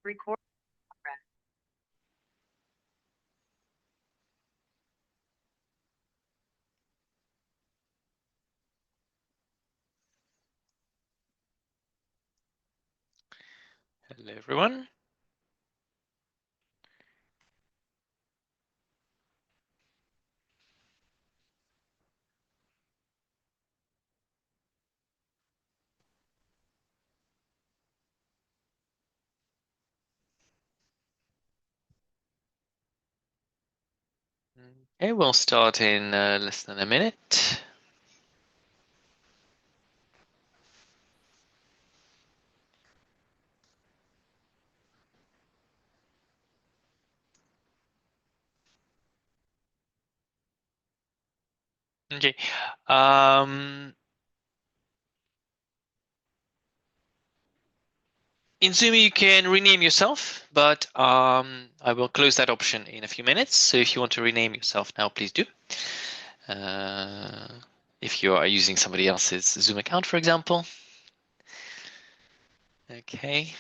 Record. Hello, everyone. Okay, we'll start in less than a minute. Okay. In Zoom, you can rename yourself, but I will close that option in a few minutes. So if you want to rename yourself now, please do. If you are using somebody else's Zoom account, for example. Okay.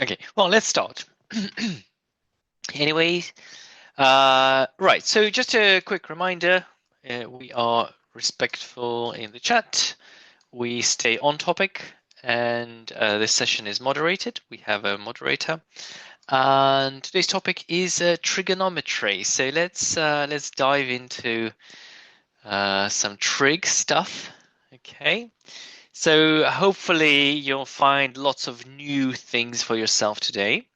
Okay. Well, let's start. Anyways, right. So just a quick reminder: we are respectful in the chat. We stay on topic, and this session is moderated. We have a moderator, and today's topic is trigonometry. So let's dive into some trig stuff. Okay. So hopefully you'll find lots of new things for yourself today.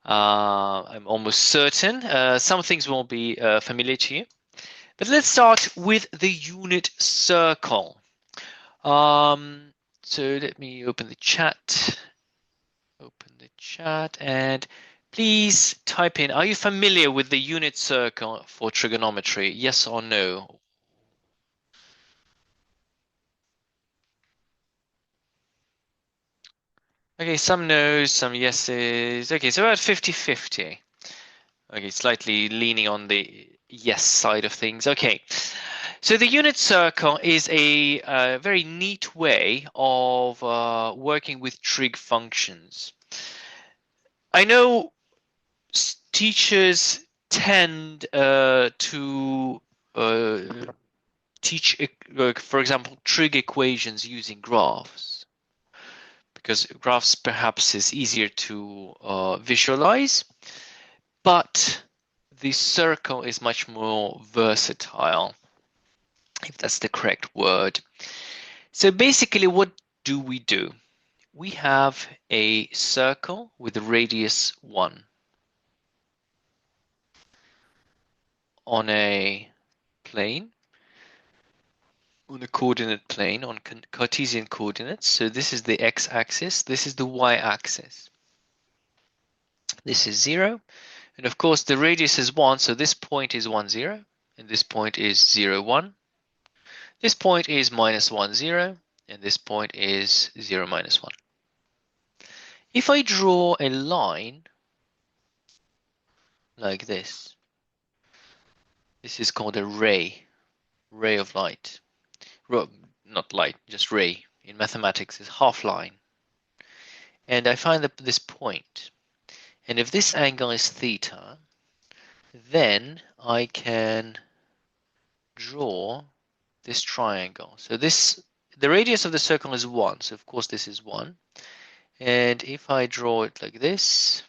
I'm almost certain some things won't be familiar to you. But let's start with the unit circle. So let me open the chat. And please type in, are you familiar with the unit circle for trigonometry? Yes or no? Okay, some no's, some yeses. Okay, so about 50-50. Okay, slightly leaning on the yes side of things. Okay, so the unit circle is a very neat way of working with trig functions. I know teachers tend to teach, for example, trig equations using graphs, because graphs perhaps is easier to visualize, but the circle is much more versatile, if that's the correct word. So basically, what do? We have a circle with a radius 1 on a plane, on a coordinate plane, on Cartesian coordinates. So this is the x-axis, this is the y-axis. This is 0, and of course the radius is 1, so this point is 1, 0, and this point is 0, 1. This point is minus 1, 0, and this point is 0, minus 1. If I draw a line like this is called a ray of light. Not light, just ray. In mathematics is half line. And I find this point. And if this angle is theta, then I can draw this triangle. So this the radius of the circle is 1, so of course this is 1. And if I draw it like this,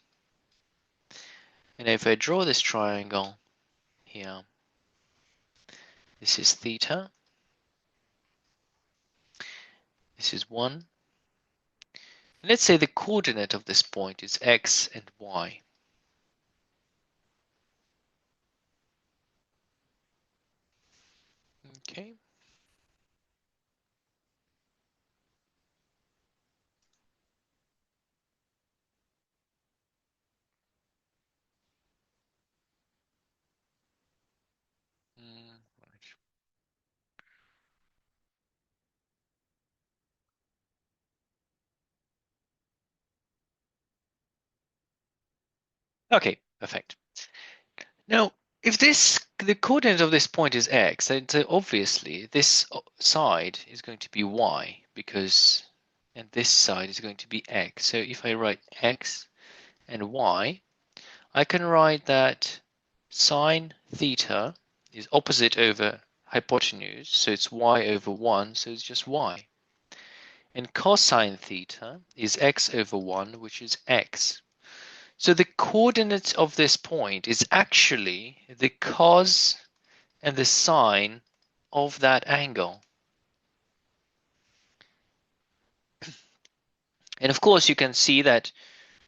and if I draw this triangle here, this is theta, this is 1. Let's say the coordinate of this point is x and y. Okay. Right. Okay, perfect. Now, if the coordinate of this point is x, then obviously this side is going to be y, because, and this side is going to be x. So if I write x and y, I can write that sine theta is opposite over hypotenuse, so it's y over 1, so it's just y. And cosine theta is x over 1, which is x. So the coordinate of this point is actually the cos and the sine of that angle. And of course, you can see that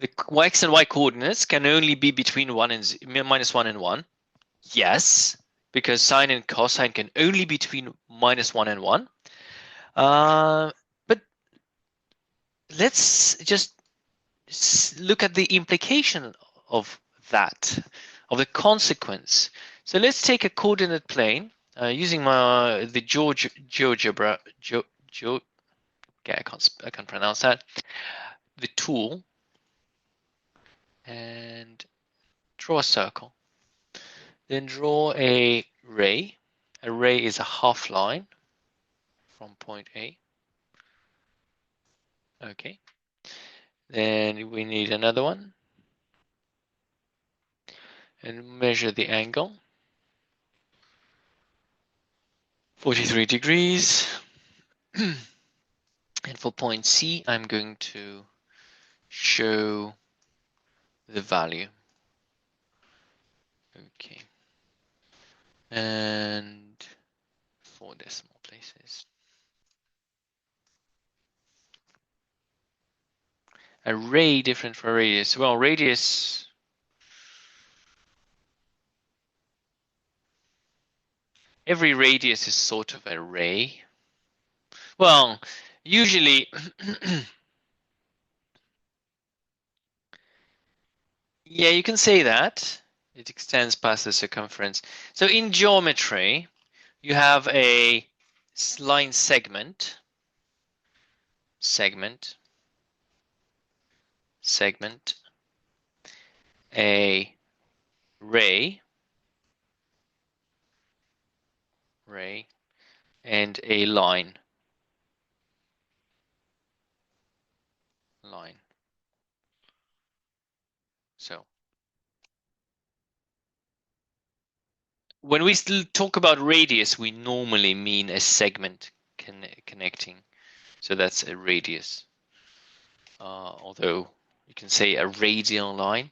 the x and y coordinates can only be between 1 and minus 1 and 1. Yes, because sine and cosine can only be between minus 1 and 1. But let's just look at the implication of that, of the consequence. So let's take a coordinate plane using the GeoGebra. Okay, I can't pronounce that. The tool, and draw a circle. Then draw a ray. A ray is a half line from point A. Okay. Then we need another one. And measure the angle. 43 degrees. And for point C, I'm going to show the value. Okay. And 4 decimal places. A ray different from radius. Well, radius, every radius is sort of a ray. Well, usually, yeah, you can say that. It extends past the circumference. So in geometry, you have a line segment, a ray, and a line. So when we still talk about radius, we normally mean a segment connecting. So that's a radius. Although you can say a radial line.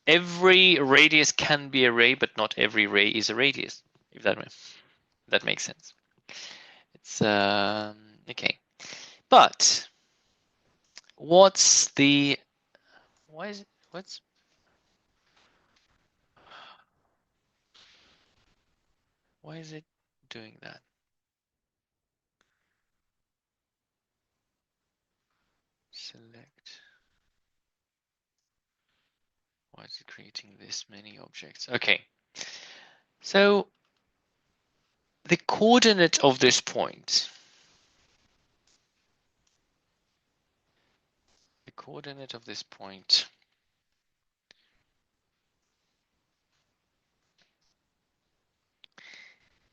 Every radius can be a ray, but not every ray is a radius, if that makes sense. It's okay. But why is it doing that? Select. Why is it creating this many objects? Okay. So the coordinate of this point,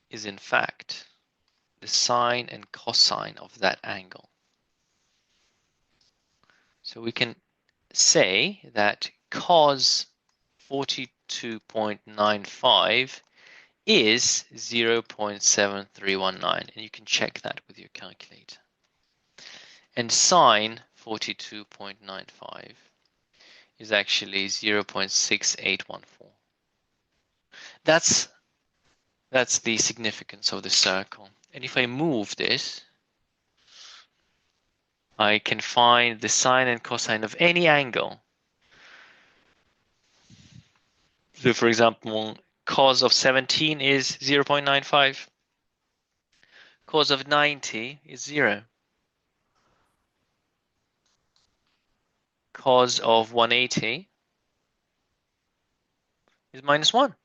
is in fact the sine and cosine of that angle. So we can say that cos 42.95 is 0.7319, and you can check that with your calculator. And sine 42.95 is actually 0.6814. That's the significance of the circle. And if I move this, I can find the sine and cosine of any angle. So for example, cos of 17 is 0.95. Cos of 90 is 0. Cos of 180 is -1.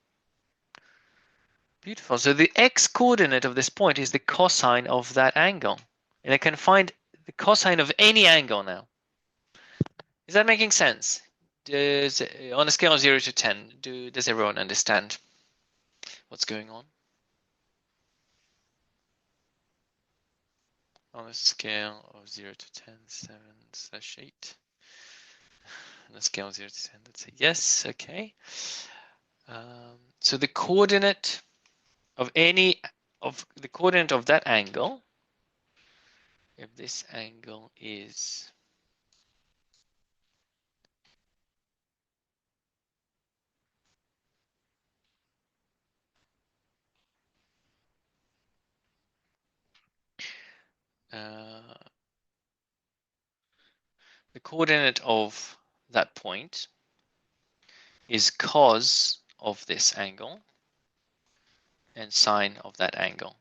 Beautiful. So the x-coordinate of this point is the cosine of that angle. And I can find the cosine of any angle now. Is that making sense? On a scale of 0 to 10, does everyone understand what's going on? On a scale of 0 to 10, 7/8. On a scale of 0 to 10, let's say yes, okay. So the coordinate of the coordinate of that angle, if this angle is the coordinate of that point is cos of this angle and sine of that angle.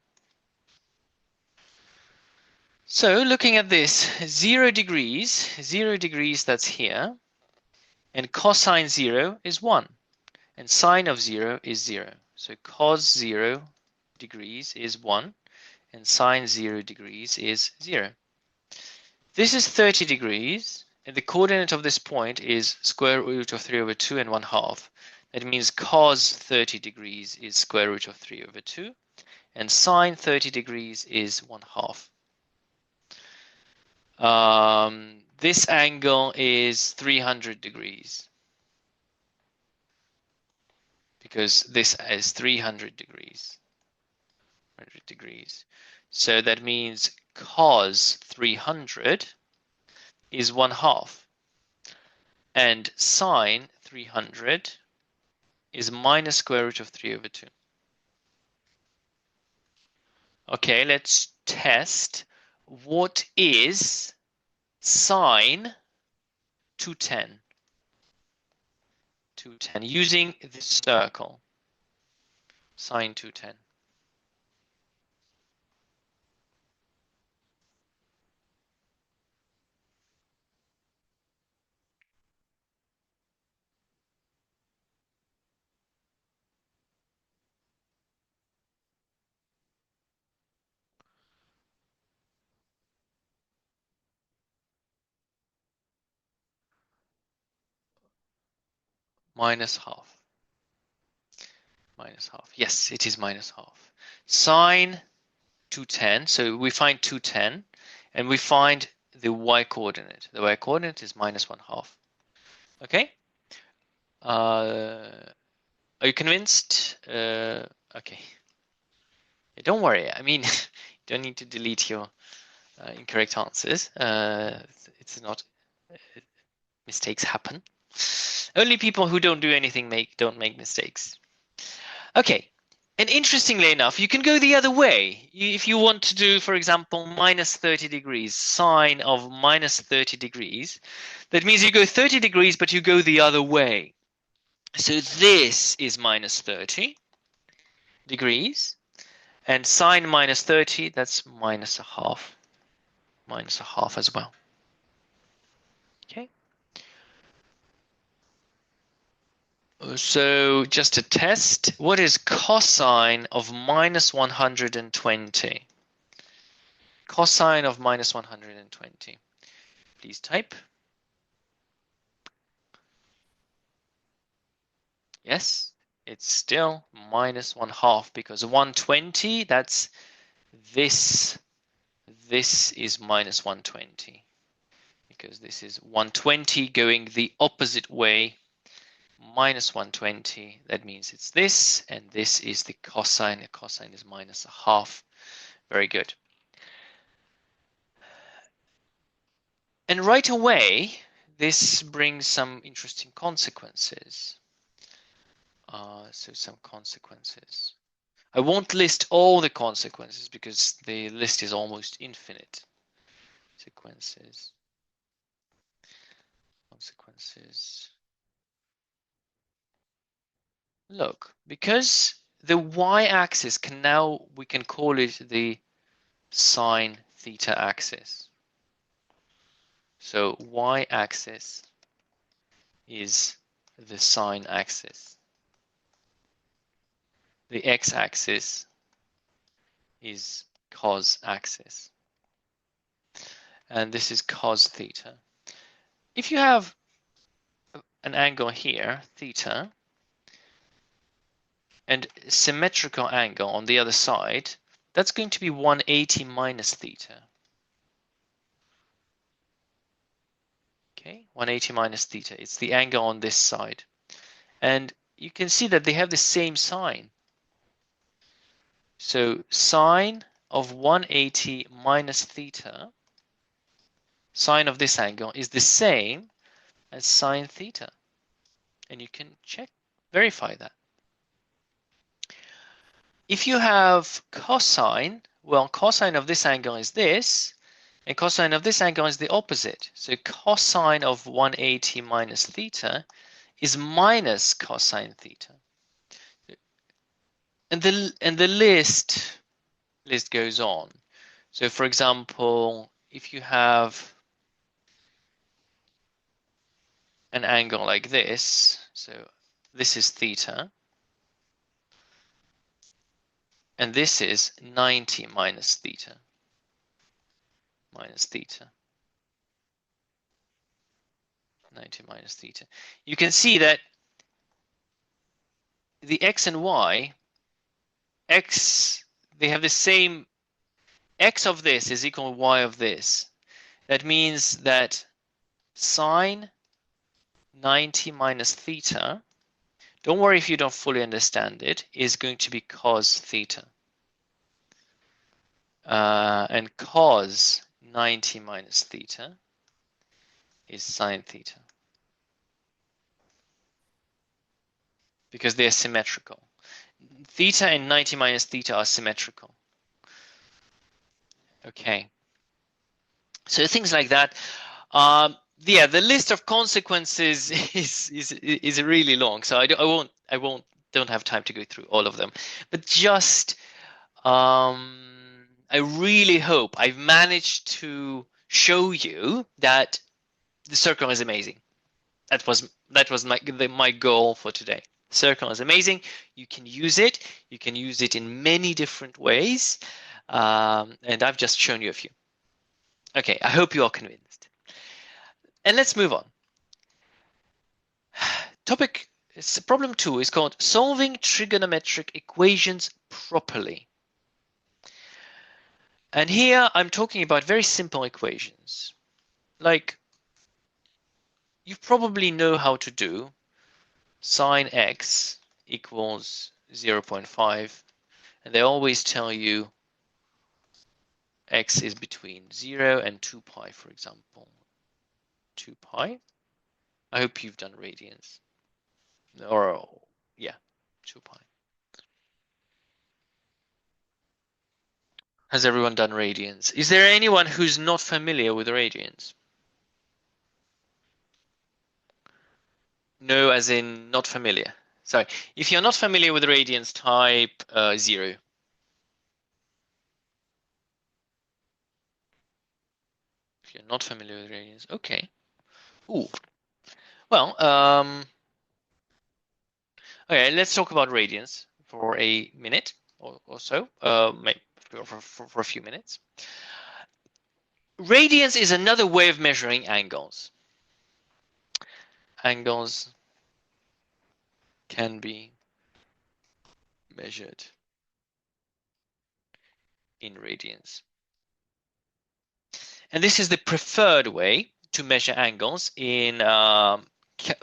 So looking at this, 0 degrees, that's here, and cosine 0 is 1, and sine of 0 is 0. So cos 0 degrees is 1, and sine 0 degrees is 0. This is 30 degrees, and the coordinate of this point is square root of 3 over 2 and 1/2. That means cos 30 degrees is square root of 3 over 2, and sine 30 degrees is 1/2. This angle is 300 degrees because this is 300 degrees. 100 degrees. So that means cos 300 is 1/2, and sine 300 is minus square root of 3 over 2. Okay, let's test. What is sine 210? 210 using this circle. Sine 210. -1/2. -1/2. Yes, it is -1/2. Sine 210. So we find 210, and we find the y coordinate. The y coordinate is -1/2. Okay. Are you convinced? Okay. Don't worry. I mean, you don't need to delete your incorrect answers. It's not. Mistakes happen. Only people who don't do anything don't make mistakes. Okay. And interestingly enough, you can go the other way. If you want to do, for example, -30 degrees, sine of -30 degrees, that means you go 30 degrees, but you go the other way. So this is -30 degrees, and sine -30, that's -1/2. -1/2 as well. Okay. So just a test, what is cosine of -120? Cosine of -120. Please type. Yes, it's still -1/2 because 120, that's this. This is -120 because this is 120 going the opposite way. minus 120, that means it's this, and this is the cosine. The cosine is minus a half. Very good. And right away, this brings some interesting consequences. So some consequences. I won't list all the consequences because the list is almost infinite. Consequences. Look, because the y-axis we can call it the sine theta axis. So y-axis is the sine axis. The x-axis is cos axis. And this is cos theta. If you have an angle here, theta, and symmetrical angle on the other side, that's going to be 180 minus theta. Okay, 180 minus theta. It's the angle on this side. And you can see that they have the same sign. So sine of 180 minus theta, sine of this angle, is the same as sine theta. And you can verify that. If you have cosine, well, cosine of this angle is this, and cosine of this angle is the opposite. So cosine of 180 minus theta is minus cosine theta. And the list goes on. So for example, if you have an angle like this, so this is theta, and this is 90 minus theta. 90 minus theta. You can see that the x and y, they have the same, x of this is equal to y of this. That means that sine 90 minus theta, don't worry if you don't fully understand it, is going to be cos theta. And cos 90 minus theta is sine theta. Because they're symmetrical. Theta and 90 minus theta are symmetrical. Okay. So things like that. Yeah, the list of consequences is really long, so don't have time to go through all of them. But just I really hope I've managed to show you that the circle is amazing. That was my goal for today. Circle is amazing. You can use it. You can use it in many different ways, and I've just shown you a few. Okay, I hope you are convinced. And let's move on. Problem 2 is called solving trigonometric equations properly. And here I'm talking about very simple equations. Like, you probably know how to do sine x equals 0.5, and they always tell you x is between 0 and 2 pi, for example. 2 pi. I hope you've done radians. Or, yeah, 2 pi. Has everyone done radians? Is there anyone who's not familiar with radians? No, as in not familiar. Sorry, if you're not familiar with radians, type 0. If you're not familiar with radians, okay. Ooh. Well, okay, let's talk about radians for a minute or so, maybe for a few minutes. Radians is another way of measuring angles. Angles can be measured in radians. And this is the preferred way to measure angles in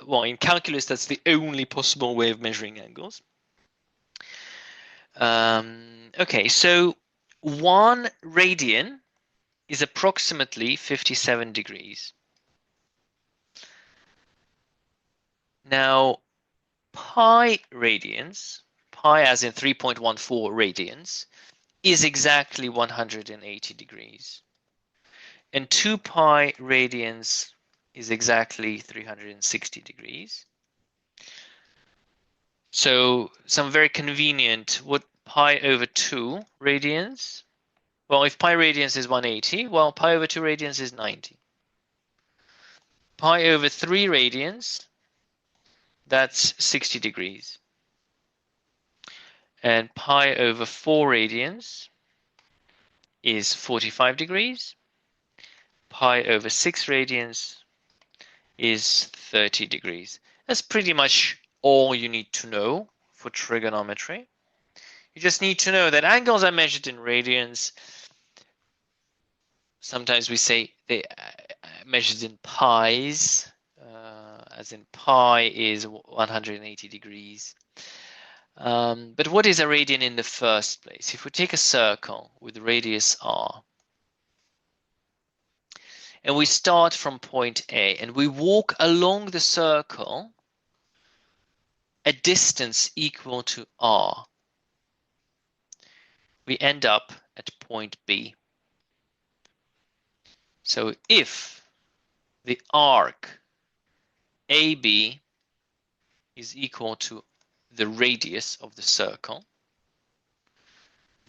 well, in calculus, that's the only possible way of measuring angles. Okay, so 1 radian is approximately 57 degrees. Now, pi radians, pi as in 3.14 radians, is exactly 180 degrees. And 2 pi radians is exactly 360 degrees. So some very convenient, what pi over 2 radians? Well, if pi radians is 180, well, pi over 2 radians is 90. Pi over 3 radians, that's 60 degrees. And pi over 4 radians is 45 degrees. Pi over 6 radians is 30 degrees. That's pretty much all you need to know for trigonometry. You just need to know that angles are measured in radians. Sometimes we say they measured in pi's, as in pi is 180 degrees. But what is a radian in the first place? If we take a circle with radius r, and we start from point A, and we walk along the circle a distance equal to r, we end up at point B. So if the arc AB is equal to the radius of the circle,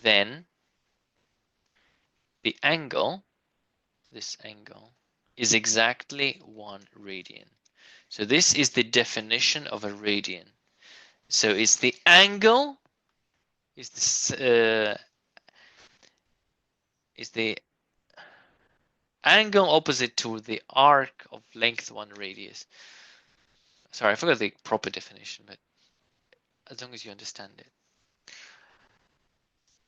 then the angle, this angle, is exactly 1 radian. So this is the definition of a radian. So it's the angle, is the angle opposite to the arc of length 1 radius. Sorry, I forgot the proper definition, but as long as you understand it.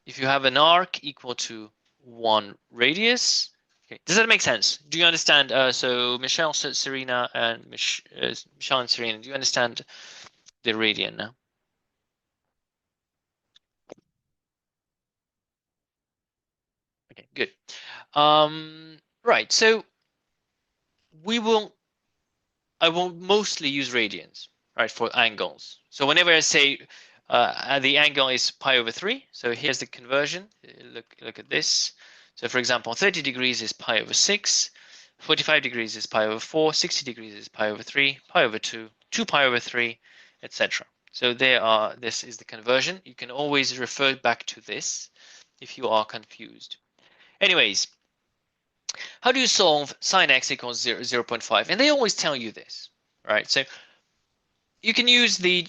If you have an arc equal to 1 radius, okay, does that make sense? Do you understand? So Michelle, Serena, and Michelle and Serena, do you understand the radian now? Okay, good. Right, so I will mostly use radians, right, for angles. So whenever I say the angle is pi over 3, so here's the conversion. Look at this. So for example, 30 degrees is pi over 6, 45 degrees is pi over 4, 60 degrees is pi over 3, pi over 2, 2 pi over 3, etc. So this is the conversion. You can always refer back to this if you are confused. Anyways, how do you solve sine x equals 0.5? And they always tell you this, right? So you can use the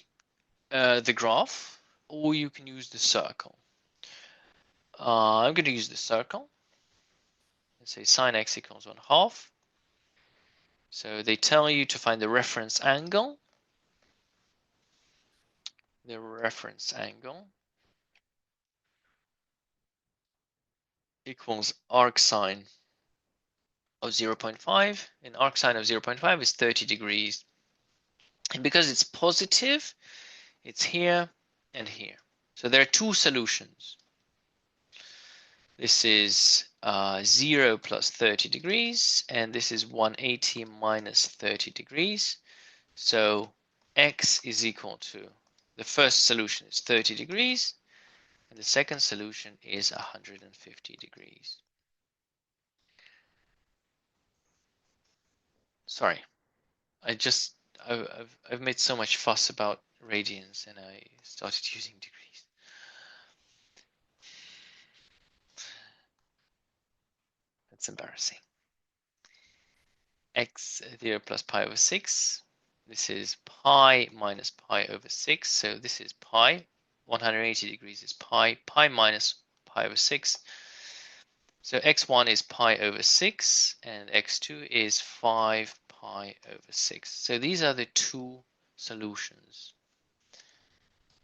graph, or you can use the circle. I'm going to use the circle. Let's say sine x equals 1/2. So they tell you to find the reference angle. The reference angle equals arcsine of 0.5, and arcsine of 0.5 is 30 degrees. And because it's positive, it's here and here. So there are 2 solutions. This is 0 plus 30 degrees, and this is 180 minus 30 degrees. So x is equal to, the first solution is 30 degrees, and the second solution is 150 degrees. Sorry, I've made so much fuss about radians, and I started using degrees. That's embarrassing. X 0 plus pi over 6. This is pi minus pi over 6. So this is pi. 180 degrees is pi. Pi minus pi over 6. So x1 is pi over 6, and x2 is 5 pi over 6. So these are the 2 solutions.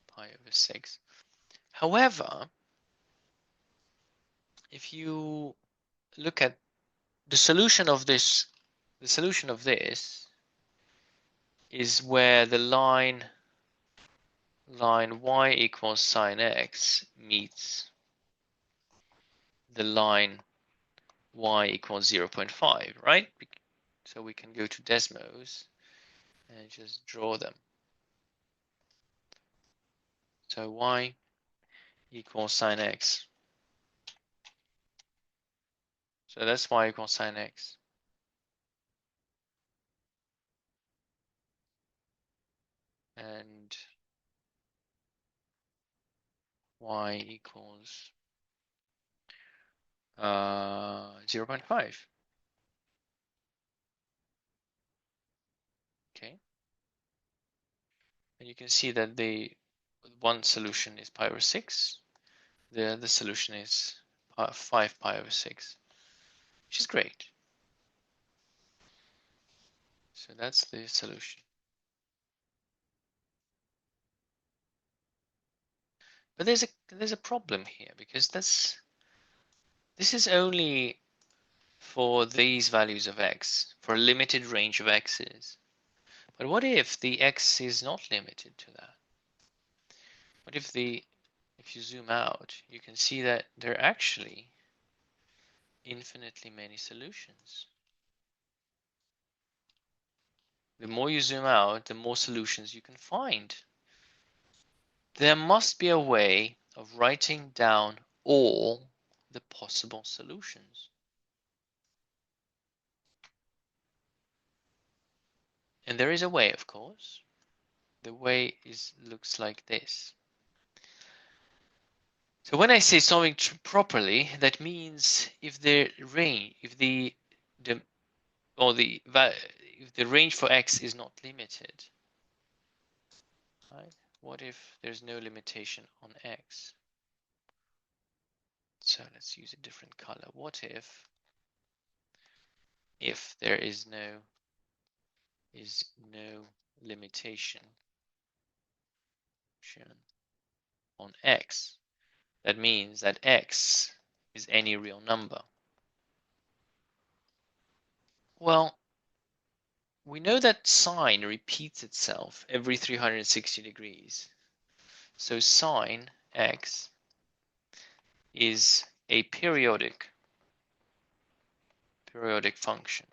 Pi over 6. However, if you look at the solution of this, is where the line y equals sine x meets the line y equals 0.5, right? So we can go to Desmos and just draw them. So y equals sine x. So that's y equals sine x. And y equals 0.5. Okay. And you can see that the one solution is pi over 6. The other solution is 5 pi over 6, which is great. So that's the solution. But there's a problem here, because this is only for these values of x, for a limited range of x's. But what if the x is not limited to that? What if you zoom out, you can see that there are actually infinitely many solutions. The more you zoom out, the more solutions you can find. There must be a way of writing down all the possible solutions. And there is a way, of course. The way looks like this. So when I say solving properly, that means if the range, if the range for x is not limited, right? What if there's no limitation on x? So let's use a different color. What if there is no limitation on x? That means that x is any real number. Well, we know that sine repeats itself every 360 degrees. So sine x is a periodic function.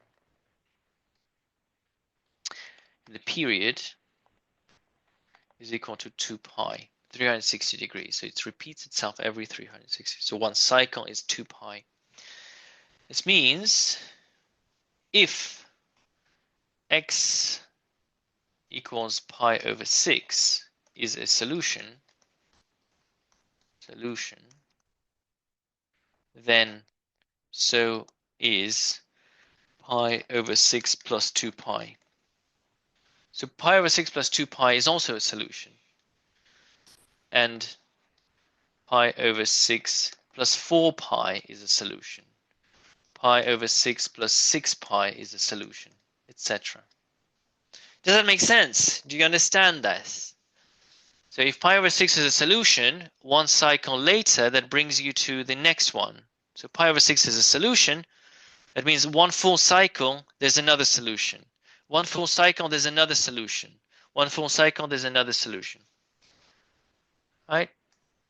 The period is equal to 2 pi, 360 degrees. So it repeats itself every 360. So one cycle is 2 pi. This means if x equals pi over 6 is a solution, then so is pi over 6 plus 2 pi. So pi over 6 plus 2 pi is also a solution. And pi over 6 plus 4 pi is a solution. Pi over 6 plus 6 pi is a solution, etc. Does that make sense? Do you understand this? So if pi over 6 is a solution, one cycle later, that brings you to the next one. So pi over 6 is a solution. That means one full cycle, there's another solution. One full cycle, there's another solution. One full cycle, there's another solution. Right?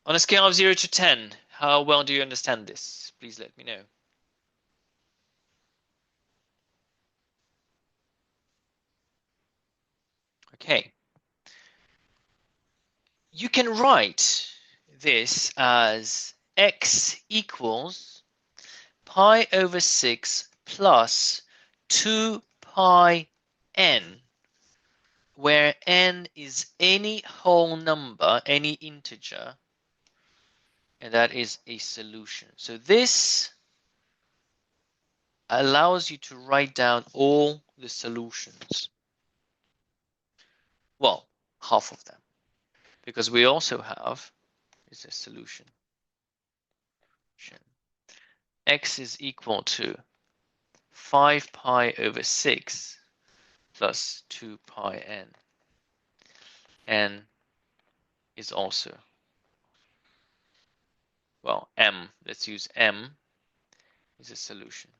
On a scale of 0 to 10, how well do you understand this? Please let me know. Okay. You can write this as x equals pi over 6 plus 2 pi n, where n is any whole number, any integer, and that is a solution. So this allows you to write down all the solutions. Well, half of them, because we also have is a solution. X is equal to 5 pi over 6 plus 2 pi n. N is also, well, m, let's use m, is a solution.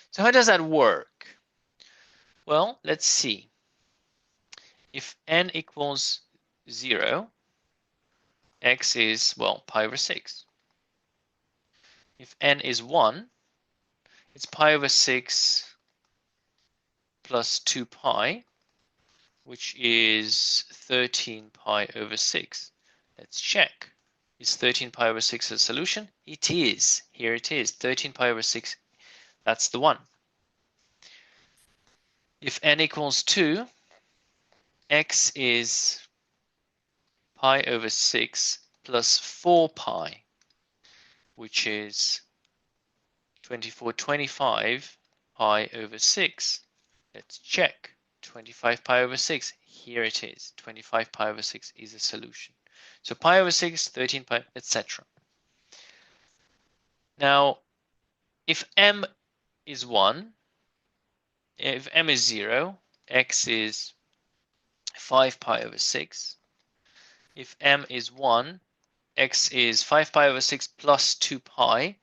So how does that work? Well, let's see. If n equals 0, x is, well, pi over 6. If n is 1, it's pi over 6 plus 2 pi, which is 13 pi over 6. Let's check. Is 13 pi over 6 a solution? It is. Here it is. 13 pi over 6. That's the one. If n equals 2, x is pi over 6 plus 4 pi, which is 25 pi over 6. Let's check. 25 pi over 6. Here it is. 25 pi over 6 is a solution. So pi over 6, 13 pi, etc. Now, if m is 1, if m is 0, x is 5 pi over 6. If m is 1, x is 5 pi over 6 plus 2 pi.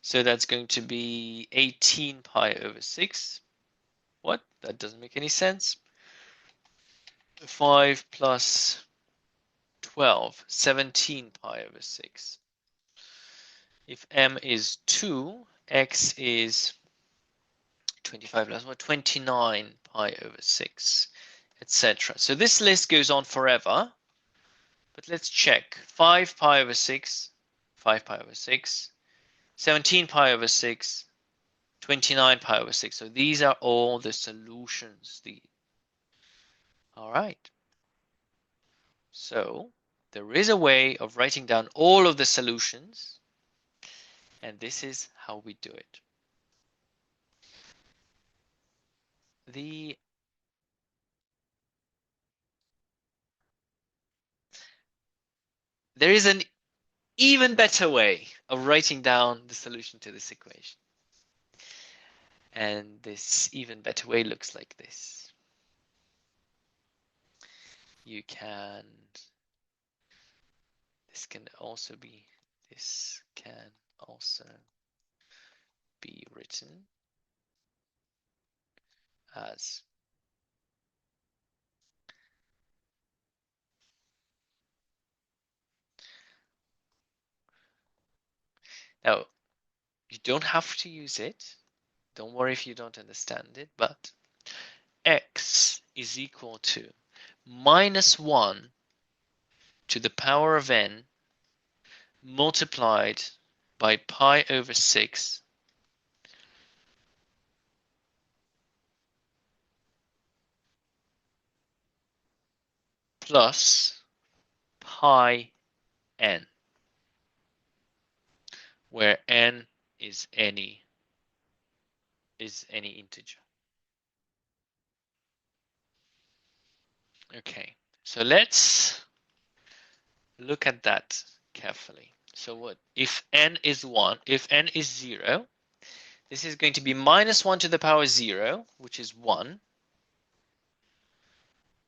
So that's going to be 18 pi over 6. What? That doesn't make any sense. 5 plus 12, 17 pi over 6. If m is 2, x is 25 plus 1, 29 pi over 6, etc. So this list goes on forever, but let's check. 5 pi over 6, 5 pi over 6, 17 pi over 6, 29 pi over 6. So these are all the solutions. All right. So there is a way of writing down all of the solutions, and this is how we do it. There is an even better way of writing down the solution to this equation. And this even better way looks like this. This can also be written as now you don't have to use it. Don't worry if you don't understand it, but x is equal to minus 1 to the power of n multiplied by pi over 6 plus pi n, where n is any integer. Okay, so let's look at that carefully. So what if n is 1, if n is 0, this is going to be minus 1 to the power 0, which is 1,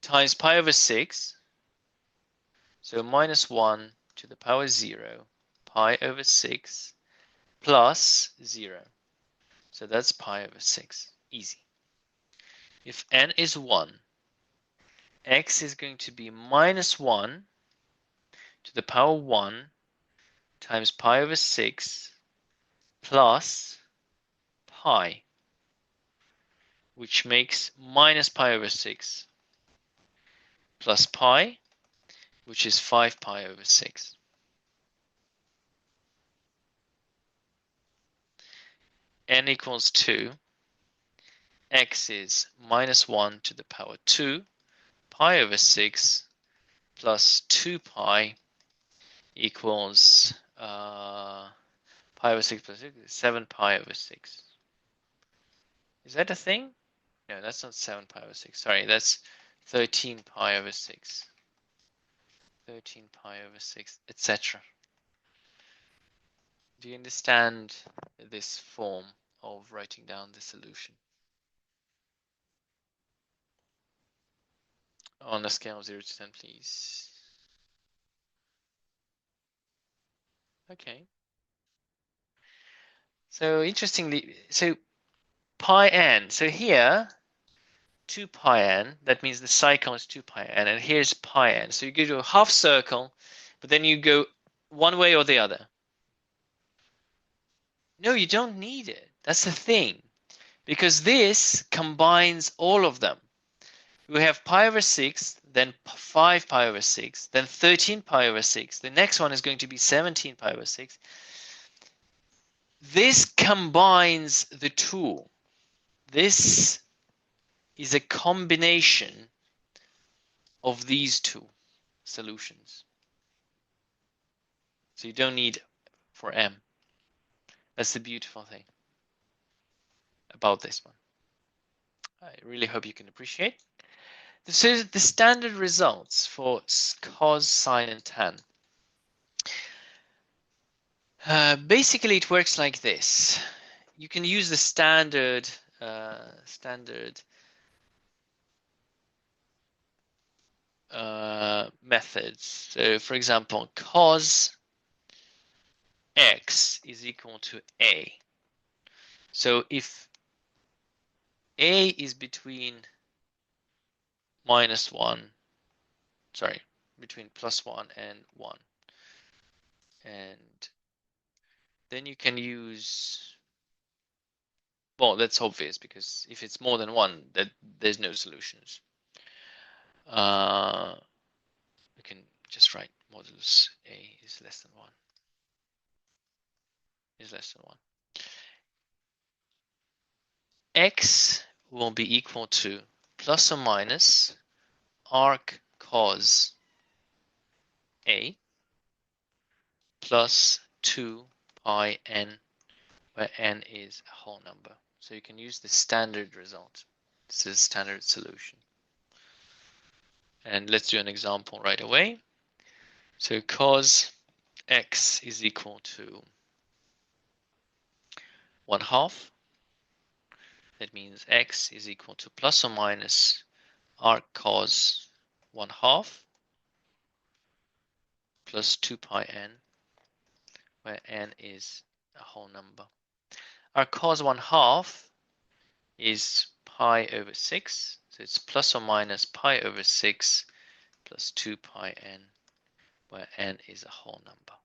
times pi over 6. So minus 1 to the power 0, pi over 6, plus 0. So that's pi over 6. Easy. If n is 1, x is going to be minus 1 to the power 1 times pi over 6 plus pi, which makes minus pi over 6 plus pi, which is 5 pi over 6. N equals 2. X is minus 1 to the power 2 pi over 6 plus 2 pi equals pi over 6 plus 6 is 7 pi over 6. Is that a thing? No, that's not 7 pi over 6. Sorry, that's 13 pi over 6. 13 pi over 6, etc. Do you understand this form of writing down the solution? On a scale of 0 to 10, please. Okay. So interestingly, so pi n. So here, 2 pi n. That means the cycle is 2 pi n, and here's pi n. So you go to a half circle, but then you go one way or the other. No, you don't need it. That's the thing. Because this combines all of them. We have pi over 6, then 5 pi over 6, then 13 pi over 6. The next one is going to be 17 pi over 6. This combines the two. This is a combination of these two solutions. So you don't need for m. That's the beautiful thing about this one. I really hope you can appreciate. So the standard results for cos, sine, and tan. Basically, it works like this. You can use the standard methods. So, for example, cos x is equal to a. So if a is between between +1 and 1, and then you can use, well, that's obvious because if it's more than 1, there's no solutions. We can just write modulus a is less than 1. Is less than 1. X will be equal to plus or minus arc cos a plus 2 pi n, where n is a whole number. So you can use the standard result. This is standard solution. And let's do an example right away. So cos x is equal to 1/2. That means x is equal to plus or minus arc cos 1/2 plus 2 pi n, where n is a whole number. Our cos 1/2 is pi over 6, so it's plus or minus pi over 6 plus 2 pi n, where n is a whole number.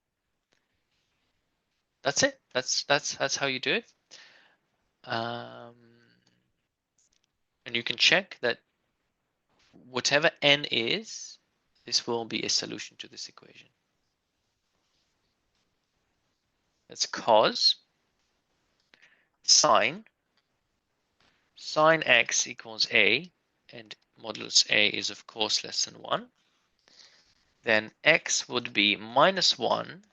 That's it. That's how you do it. And you can check that whatever n is, this will be a solution to this equation. That's cos sine x equals a, and modulus a is of course less than 1. Then x would be minus 1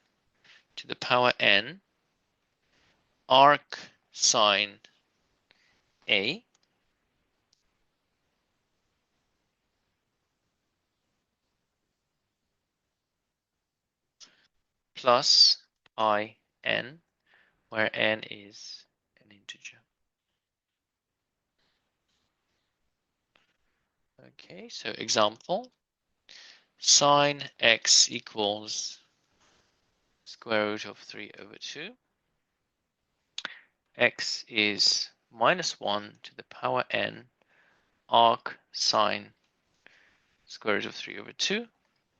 to the power n arc sine a plus pi n, where n is an integer. Okay, so example, sine x equals square root of 3 over 2. X is minus 1 to the power n arc sine square root of 3 over 2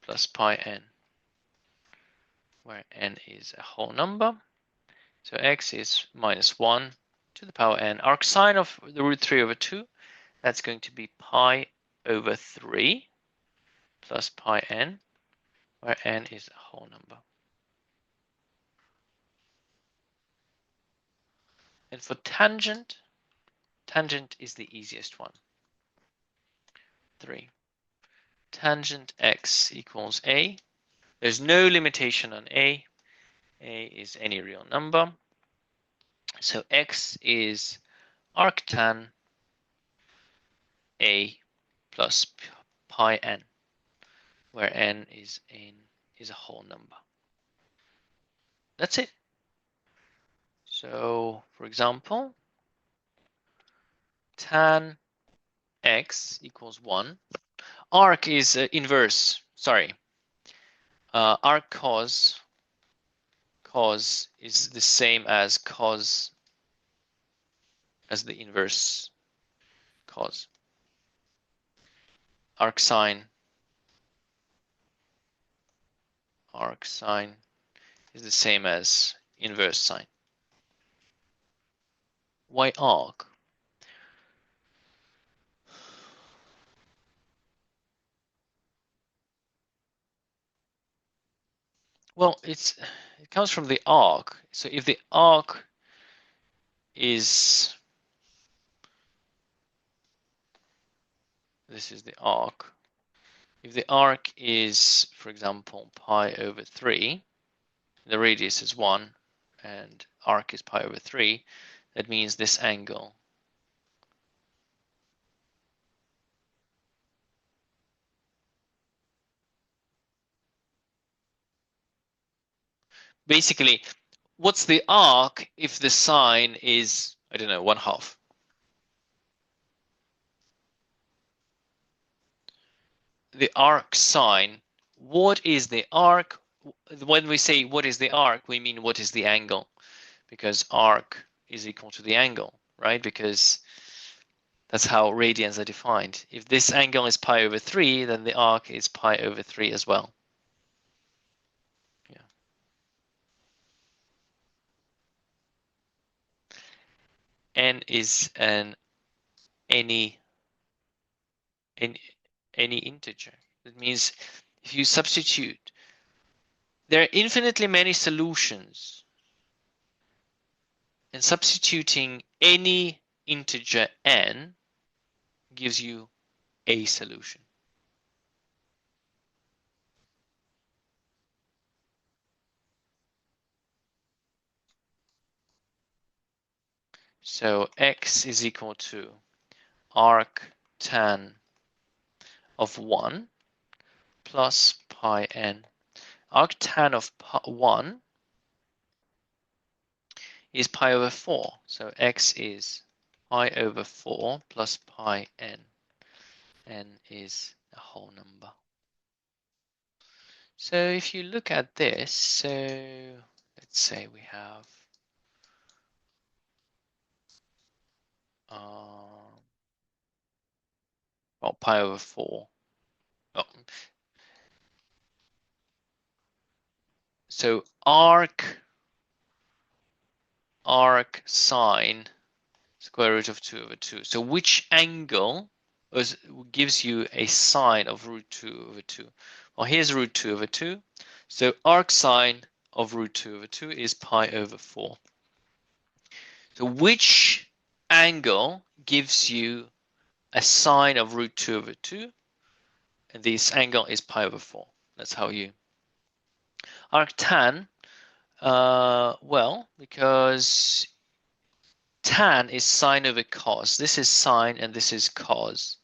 plus pi n, where n is a whole number. So x is minus 1 to the power n arc sine of the root 3 over 2. That's going to be pi over 3 plus pi n, where n is a whole number. And for tangent is the easiest one. 3. Tangent x equals a. There's no limitation on a. A is any real number. So x is arctan a plus pi n, where n is a whole number. That's it. So, for example, tan x equals 1. Arc is inverse. Sorry. Arc cos is the same as cos as the inverse cos. arcsine is the same as inverse sine. Why arc? Well, it comes from the arc. So if the arc is, this is the arc. If the arc is, for example, pi over 3, the radius is 1, and arc is pi over 3, that means this angle basically, what's the arc if the sine is, I don't know, 1/2? The arc sine, what is the arc? When we say what is the arc, we mean what is the angle, because arc is equal to the angle, right? Because that's how radians are defined. If this angle is pi over 3, then the arc is pi over 3 as well. Yeah. N is any integer. That means if you substitute, there are infinitely many solutions, and substituting any integer n gives you a solution. So x is equal to arc tan of 1 plus pi n. Arc tan of 1 is pi over 4. So x is pi over 4 plus pi n. N is a whole number. So if you look at this, so let's say we have well, pi over 4. Oh. So arc sine square root of 2 over 2. So which angle gives you a sine of root 2 over 2? Well, here's root 2 over 2. So arc sine of root 2 over 2 is pi over 4. So which angle gives you a sine of root 2 over 2? And this angle is pi over 4. That's how you. Arc tan, well, because tan is sine over cos. This is sine and this is cos.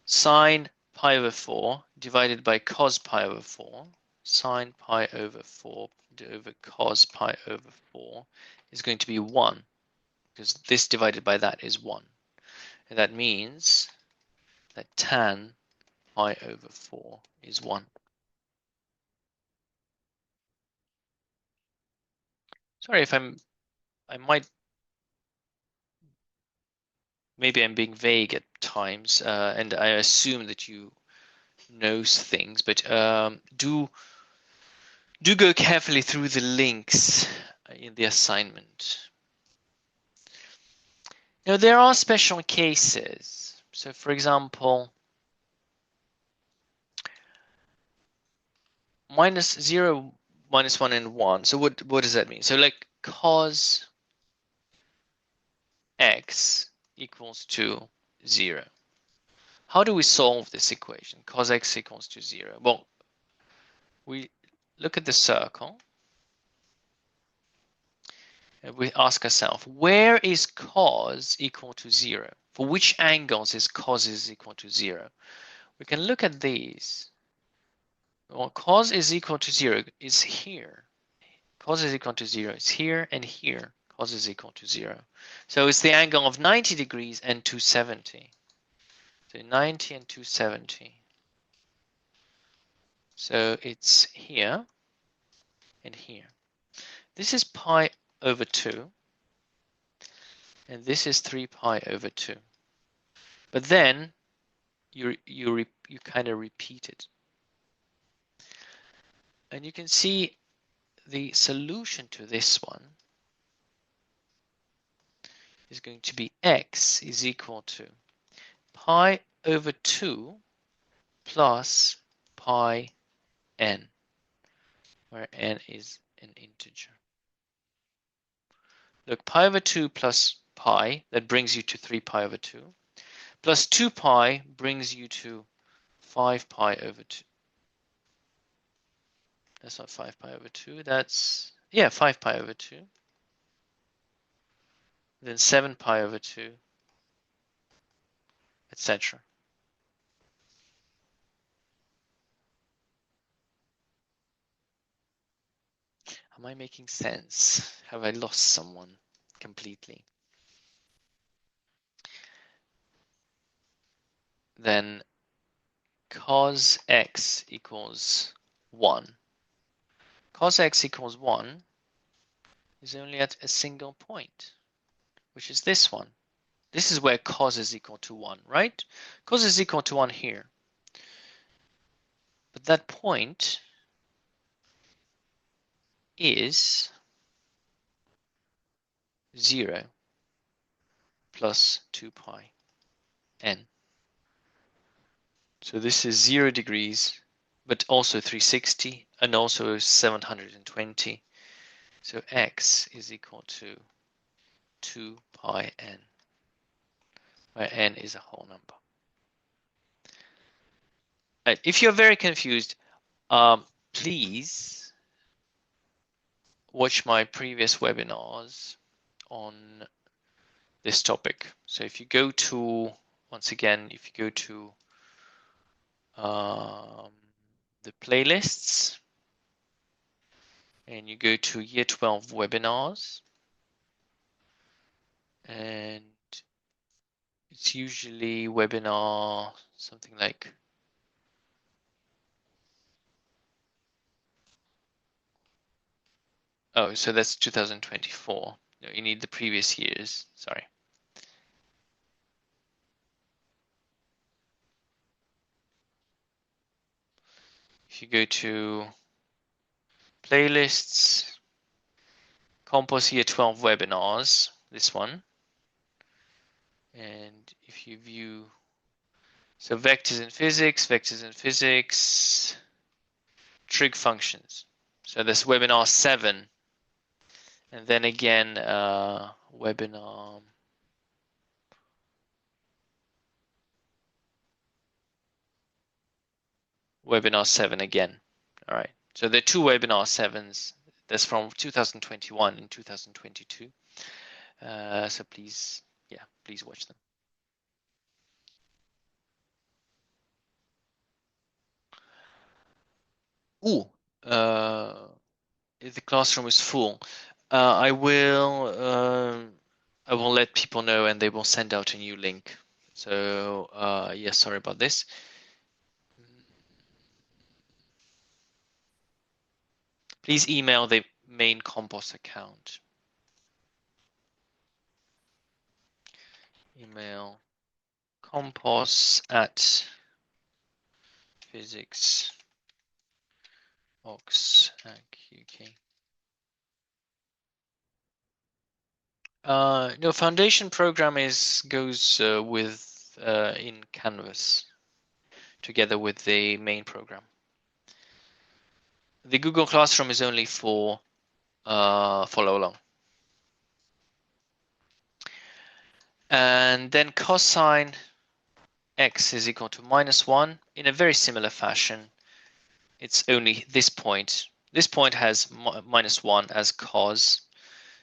Sine pi over 4 divided by cos pi over 4, sine pi over 4 over cos pi over 4 is going to be 1, because this divided by that is 1. And that means that tan pi over 4 is 1. Sorry if maybe I'm being vague at times, and I assume that you know things, but do go carefully through the links in the assignment. Now, there are special cases. So, for example, -0, -1, and 1. So what does that mean? So like cos x equals to 0. How do we solve this equation? Cos x equals to 0. Well, we look at the circle and we ask ourselves, where is cos equal to 0? For which angles is cos is equal to 0? We can look at these. Well, cos is equal to 0 is here. Cos is equal to 0 is here, and here cos is equal to 0. So it's the angle of 90 degrees and 270. So 90 and 270. So it's here and here. This is pi over 2, and this is 3 pi over 2. But then you kind of repeat it. And you can see the solution to this one is going to be x is equal to pi over 2 plus pi n, where n is an integer. Look, pi over 2 plus pi, that brings you to 3 pi over 2, plus 2 pi brings you to 5 pi over 2. That's not 5 pi over 2, that's, yeah, 5 pi over 2. Then 7 pi over 2, etc. Am I making sense? Have I lost someone completely? Then cos x equals 1. Cos x equals 1 is only at a single point, which is this one. This is where cos is equal to 1, right? Cos is equal to 1 here. But that point is 0 plus 2 pi n. So this is 0 degrees, but also 360 and also 720. So x is equal to 2 pi n, where n is a whole number. If you're very confused, please watch my previous webinars on this topic. So if you go to, once again, if you go to the playlists and you go to Year 12 webinars, and it's usually webinar something like oh, so that's 2024. No, you need the previous years. Sorry. If you go to playlists, COMPOS' Year 12 webinars, this one, and if you view, so vectors in physics, trig functions. So this webinar 7, and then again webinar webinar 7 again. All right. So there are 2 webinar 7s. That's from 2021 and 2022. So please, yeah, please watch them. Ooh, if the classroom is full, I will let people know and they will send out a new link. So yeah, sorry about this. Please email the main COMPOS account. Email compos@physics.uk. No, foundation program goes with in Canvas together with the main program. The Google Classroom is only for follow along. And then cosine x is equal to -1 in a very similar fashion. It's only this point. This point has -1 as cos.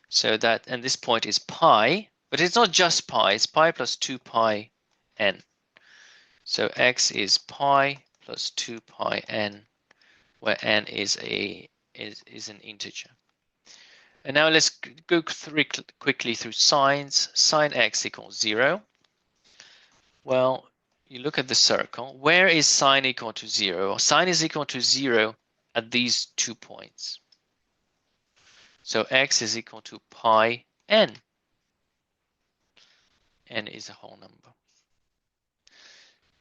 So that, and this point is pi, but it's not just pi, it's pi plus 2 pi n. So x is pi plus 2 pi n, where n is an integer. And now let's go quickly through sines. Sine x equals 0. Well, you look at the circle. Where is sine equal to 0? Sine is equal to 0 at these 2 points. So x is equal to pi n. N is a whole number.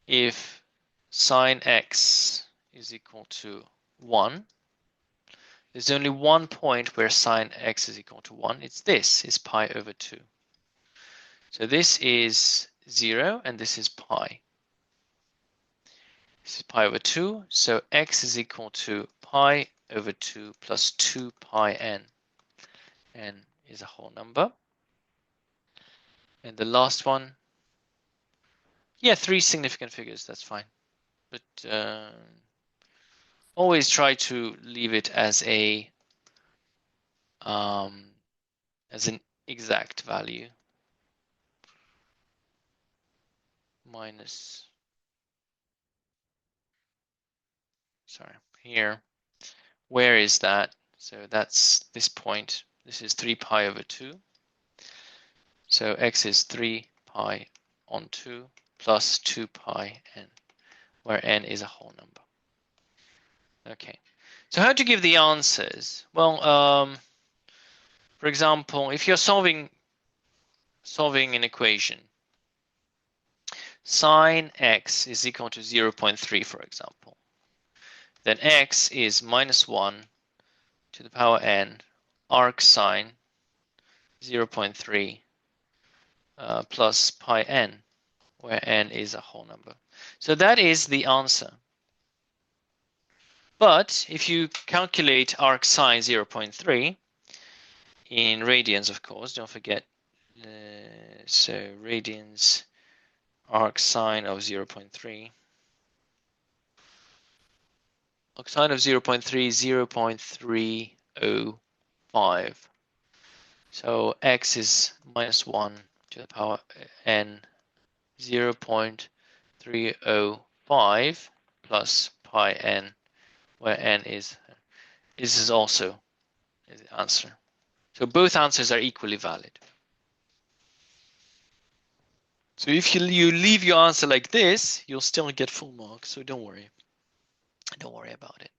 if sine x is equal to 1, there's only one point where sine x is equal to 1. It's this, is pi over 2. So this is 0 and this is pi. This is pi over 2, so x is equal to pi over 2 plus 2 pi n. N is a whole number. And the last one, yeah, 3 significant figures, that's fine. But always try to leave it as an exact value. Minus, sorry, here. Where is that? So that's this point. This is 3 pi over 2. So x is 3 pi on 2 plus 2 pi n, where n is a whole number. Okay. So how to give the answers? Well, for example, if you're solving an equation, sine x is equal to 0.3, for example, then x is minus 1 to the power n arc sine 0.3 plus pi n, where n is a whole number. So that is the answer. But if you calculate arc sine 0.3 in radians, of course, don't forget, so radians arc sine of 0.3. Arc sine of 0.3 is 0.305. So x is minus 1 to the power n 0.305 plus pi n, where n is, this is also the answer. So both answers are equally valid. So if you leave your answer like this, you'll still get full marks, so don't worry. Don't worry about it.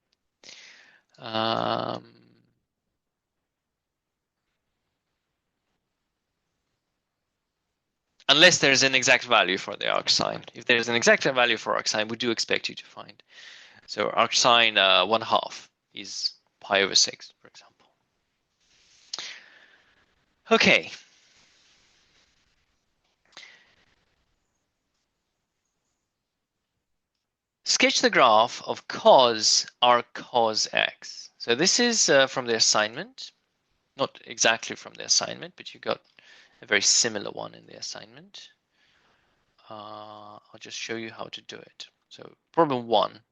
Unless there's an exact value for the arc sine. If there's an exact value for arc sine, we do expect you to find. So arc sine 1/2 is pi over 6, for example. Okay. Sketch the graph of cos arc cos x. So this is from the assignment. Not exactly from the assignment, but you got a very similar one in the assignment. I'll just show you how to do it. So problem 1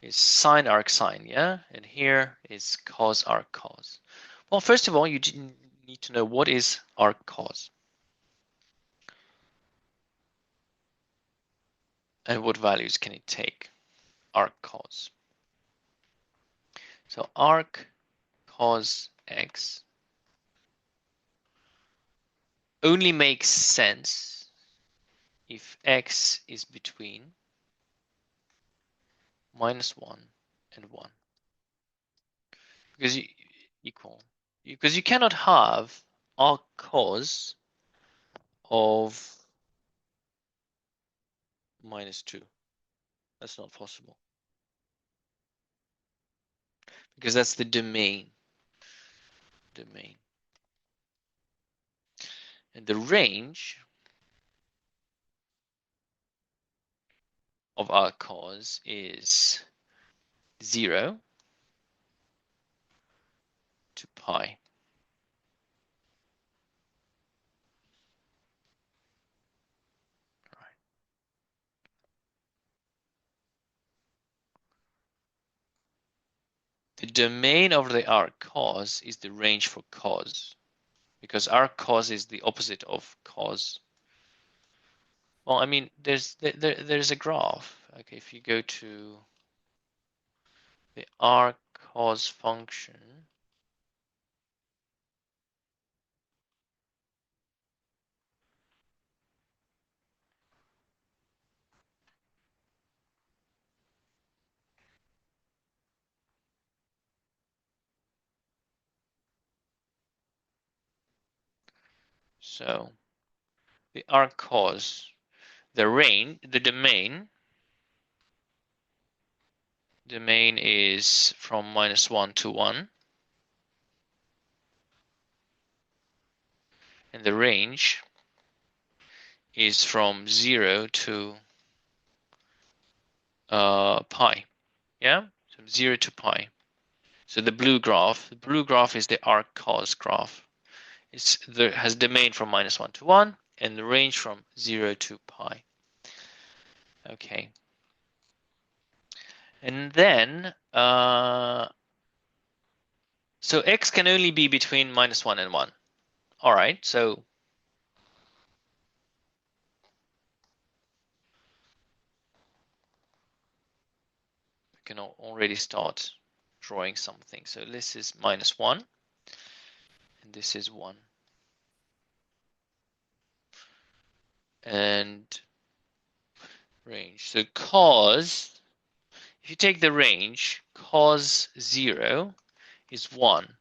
is sine arc sine, yeah? And here is cos arc cos. Well, first of all, you need to know what is arc cos. And what values can it take? Arc cos. So arc cos x only makes sense if x is between minus 1 and 1. Because you cannot have arc cos of minus 2. That's not possible. Because that's the domain. And the range of arc cos is 0 to pi. The domain of the arc cos is the range for cos, because arc cos is the opposite of cos. Well, I mean, there's a graph. Okay, if you go to the arc cos function, so the arc cos, the domain domain is from -1 to 1. And the range is from 0 to pi. Yeah, from 0 to pi. So the blue graph is the arc-cos graph. Has domain from -1 to 1 and the range from 0 to pi. Okay. And then, so x can only be between -1 and 1. All right, so we can already start drawing something. So this is -1 and this is 1. And range. So cos, if you take the range, cos 0 is 1.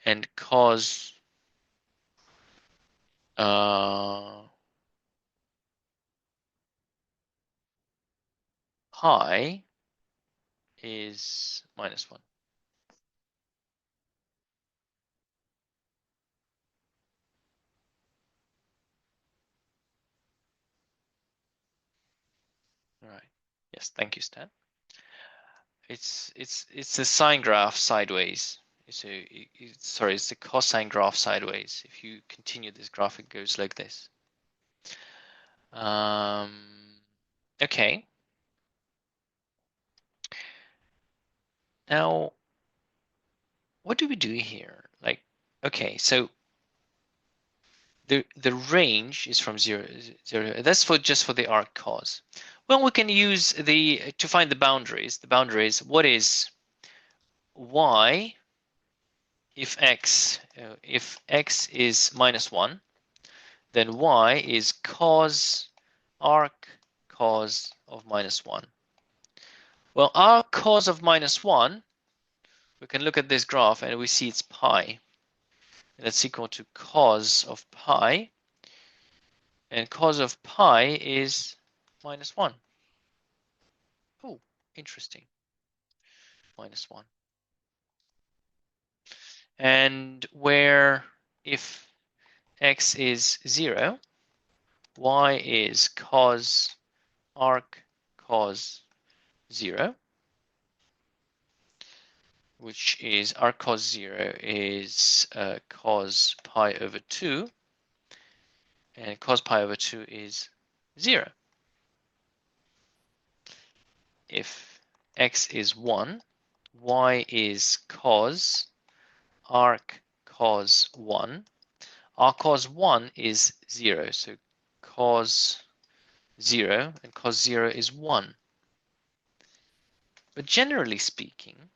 And cos pi is -1. All right. Yes, thank you, Stan. It's a sine graph sideways. Sorry, it's the cosine graph sideways. If you continue this graph, it goes like this. Okay. Now, what do we do here? Like, okay, so the range is from 0 0. That's just for the arc cos. Well, we can use to find the boundaries. The boundaries, what is y if x is -1, then y is cos arc cos of -1. Well, arc cos of -1, we can look at this graph and we see it's pi. And that's equal to cos of pi. And cos of pi is -1. Oh, interesting. -1. And where if x is 0, y is cos arc cos 0, which is arc cos 0 is cos pi over 2, and cos pi over 2 is 0. If x is 1, y is cos arc cos 1. Arc cos 1 is 0, so cos 0 and cos 0 is 1. But generally speaking,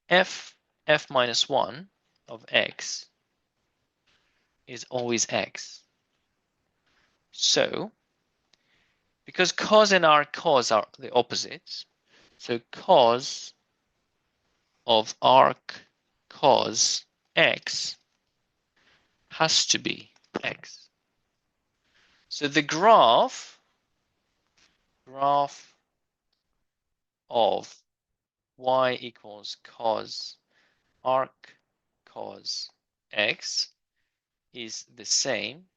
f minus 1 of x is always x. So, because cos and arc cos are the opposites, so cos of arc cos x has to be x. So the graph of y equals cos arc cos x is the same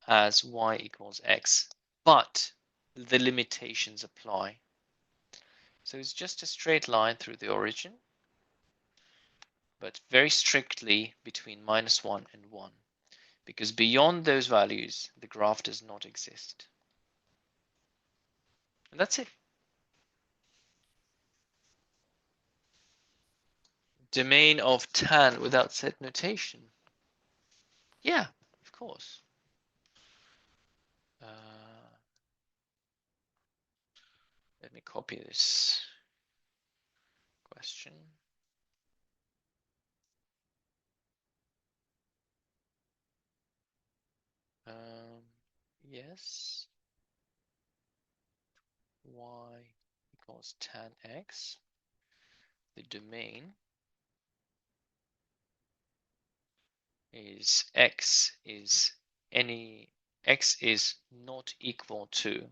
as y equals x, but the limitations apply. So it's just a straight line through the origin, but very strictly between -1 and 1, because beyond those values, the graph does not exist. And that's it. Domain of tan without set notation. Yeah, of course. Let me copy this question. Yes. Y equals tan x. the domain is x is not equal to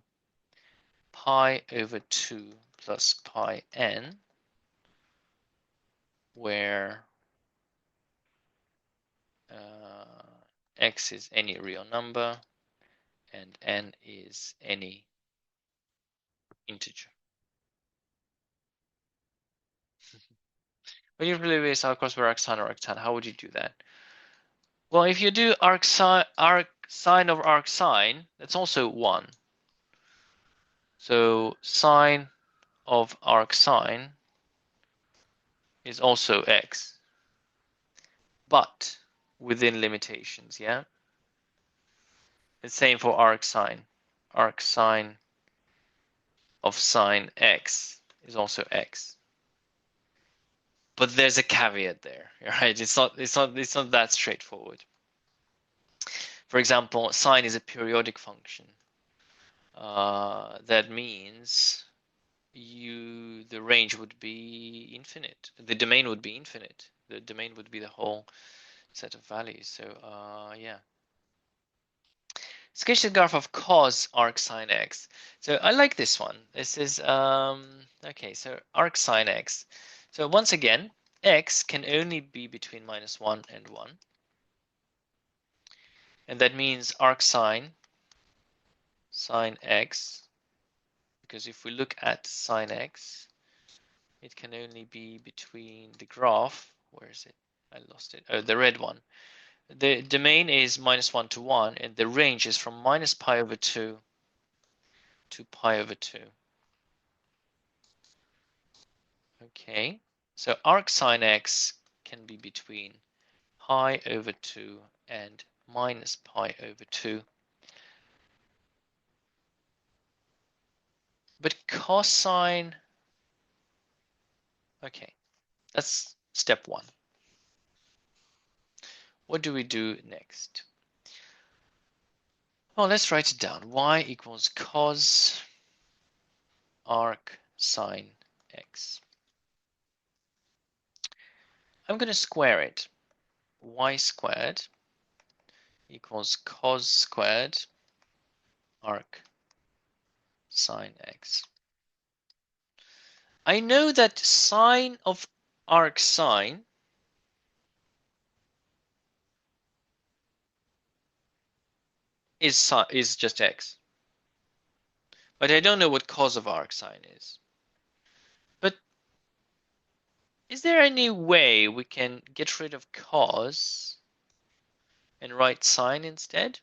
pi over 2 plus pi n, where x is any real number and n is any integer. When you replace arc cross by arcsine or arctan, how would you do that? Well, if you do arcsine of arcsine, that's also 1. So sine of arcsine is also x, but within limitations, yeah? The same for arcsine. Arcsine of sine x is also x. But there's a caveat there, right? It's not that straightforward. For example, sine is a periodic function. That means the range would be infinite. The domain would be infinite. The domain would be the whole set of values. So yeah. Sketch the graph of cos arcsine x. So I like this one. This is okay. So arcsine x. So once again, x can only be between -1 and 1. And that means arcsine sine x, because if we look at sine x, it can only be between the graph. Where is it? I lost it. Oh, the red one. The domain is -1 to 1, and the range is from -pi over 2 to pi over 2. Okay, so arcsine x can be between pi over 2 and -pi over 2. But cosine, okay, that's step 1. What do we do next? Well, let's write it down. Y equals cos arc sine x. I'm going to square it. Y squared equals cos squared arc sine x. I know that sine of arc sine is just x. But I don't know what cos of arc sine is. But is there any way we can get rid of cos and write sine instead?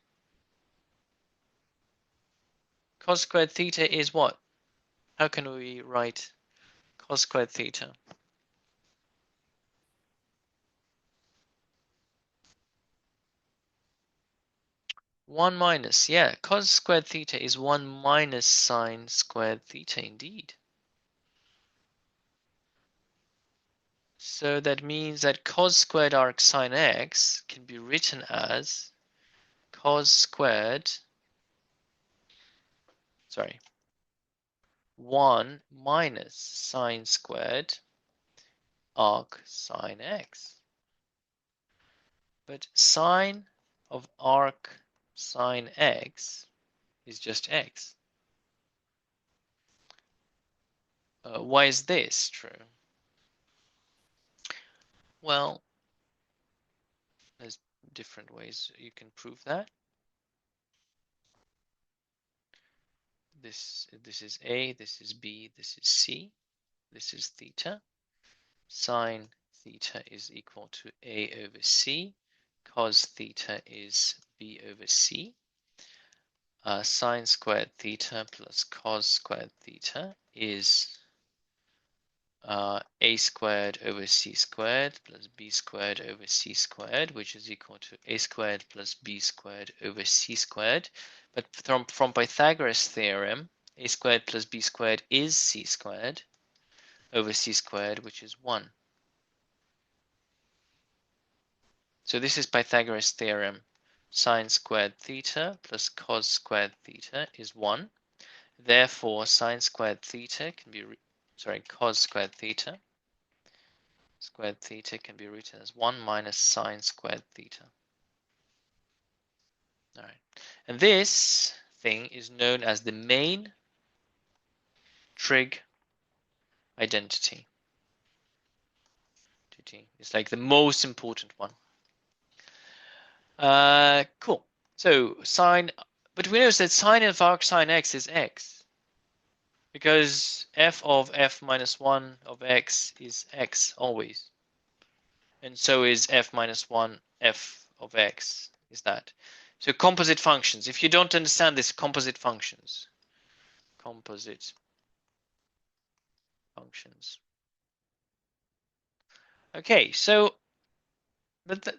Cos squared theta is what? How can we write cos squared theta? One minus, yeah, cos squared theta is 1 minus sine squared theta indeed. So that means that cos squared arc sine x can be written as cos squared, 1 minus sine squared arc sine x. But sine of arc sine x is just x. Why is this true? Well, there's different ways you can prove that. This is A, this is B, this is C, this is theta. Sine theta is equal to A over C. Cos theta is B over C. Sine squared theta plus cos squared theta is A squared over C squared plus B squared over C squared, which is equal to A squared plus B squared over C squared. But from Pythagoras' theorem, A squared plus B squared is C squared over C squared, which is 1. So this is Pythagoras' theorem. Sine squared theta plus cos squared theta is 1. Therefore, sine squared theta can be, cos squared theta squared theta can be written as 1 minus sine squared theta. All right. And this thing is known as the main trig identity. It's like the most important one. Cool. So sine, but we know that sine of arc sine x is x, because f of f minus 1 of x is x always. And so is f minus 1 f of x is that. So composite functions. If you don't understand this, composite functions. Composite functions. Okay, so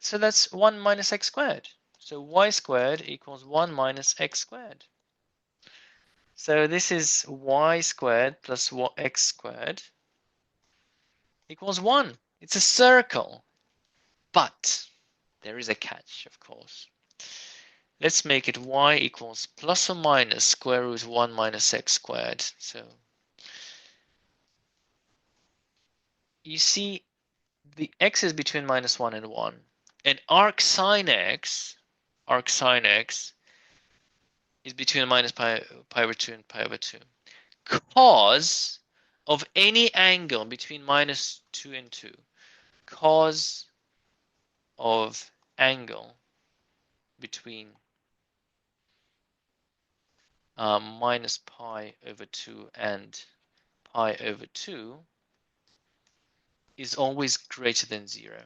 so that's 1 minus x squared. So y squared equals 1 minus x squared. So this is y squared plus x squared equals 1. It's a circle. But there is a catch, of course. Let's make it y equals plus or minus square root 1 minus x squared. So you see the x is between minus 1 and 1. And arc sine x is between minus pi over 2 and pi over 2. Cos of any angle between minus 2 and 2. Cos of angle between minus pi over 2 and pi over 2 is always greater than 0.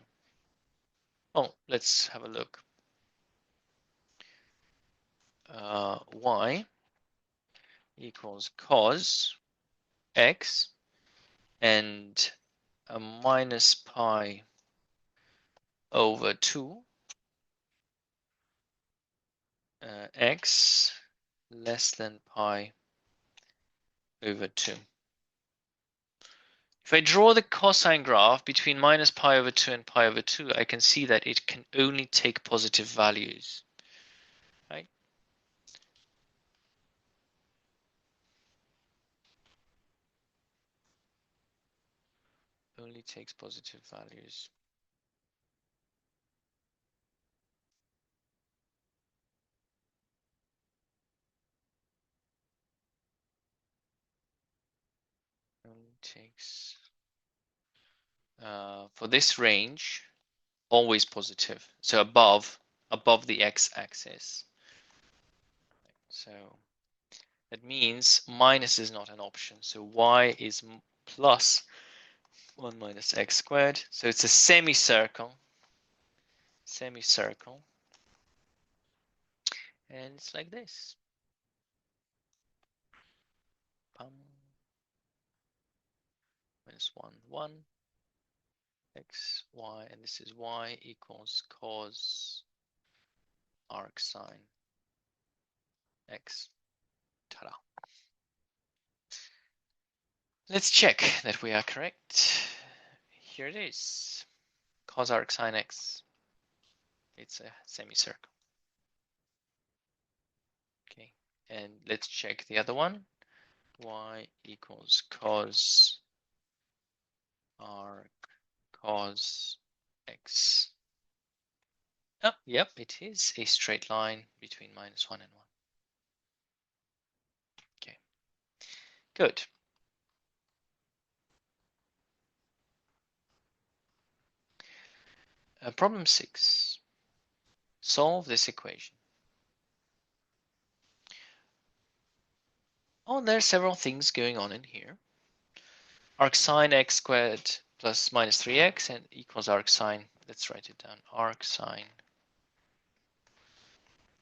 Oh, let's have a look. Y equals cos x and a minus pi over 2 x less than pi over 2. If I draw the cosine graph between minus pi over 2 and pi over 2, I can see that it can only take positive values, right? Only takes positive values. Only takes, for this range, always positive. So above the x-axis. So that means minus is not an option. So y is plus 1 minus x squared. So it's a semicircle. And it's like this. Minus 1, 1, x, y, and this is y equals cos arc sine x. Ta-da. Let's check that we are correct. Here it is. Cos arc sine x. It's a semicircle. Okay, and let's check the other one. Y equals cos arc cos x. Oh, yep, it is a straight line between minus 1 and 1. Okay, good. Problem 6. Solve this equation. Oh, there are several things going on in here. Arc sine x squared plus minus 3x and equals arc sine. Let's write it down. Arc sine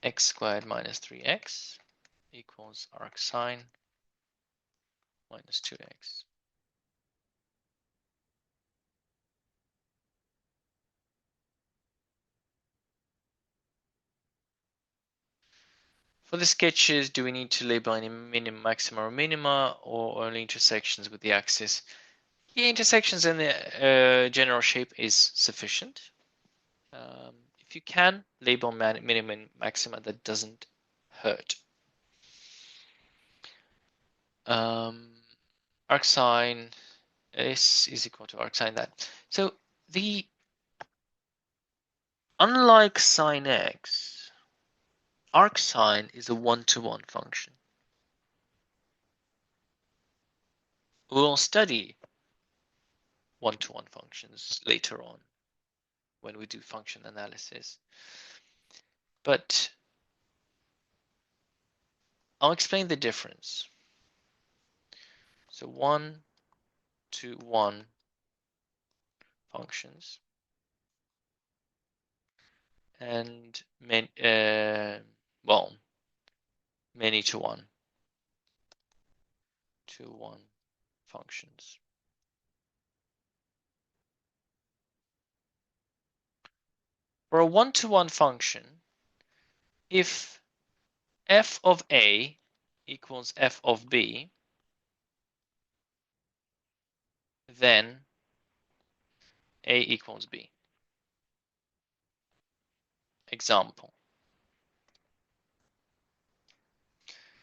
x squared minus 3x equals arc sine minus 2x. For the sketches, do we need to label any minimum, maxima, or minima, or only intersections with the axis? Yeah, intersections in the general shape is sufficient. If you can, label minimum, maxima, that doesn't hurt. Arc sine is equal to arc sine that. So unlike sine x, arcsine is a one-to-one function. We'll study one-to-one functions later on when we do function analysis. But I'll explain the difference. So one-to-one functions and many-to-one functions. For a one-to-one function, if f of a equals f of b, then a equals b. Example.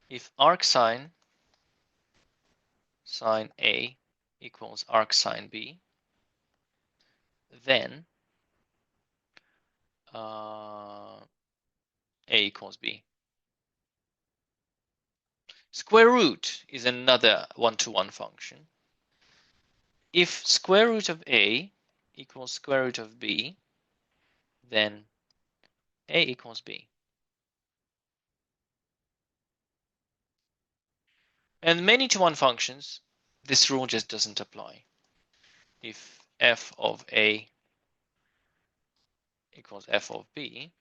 If arcsine sine a equals arcsine b, then a equals b. Square root is another one-to-one function. If square root of a equals square root of b, then a equals b. And many-to-one functions, this rule just doesn't apply. If f of a equals f of b,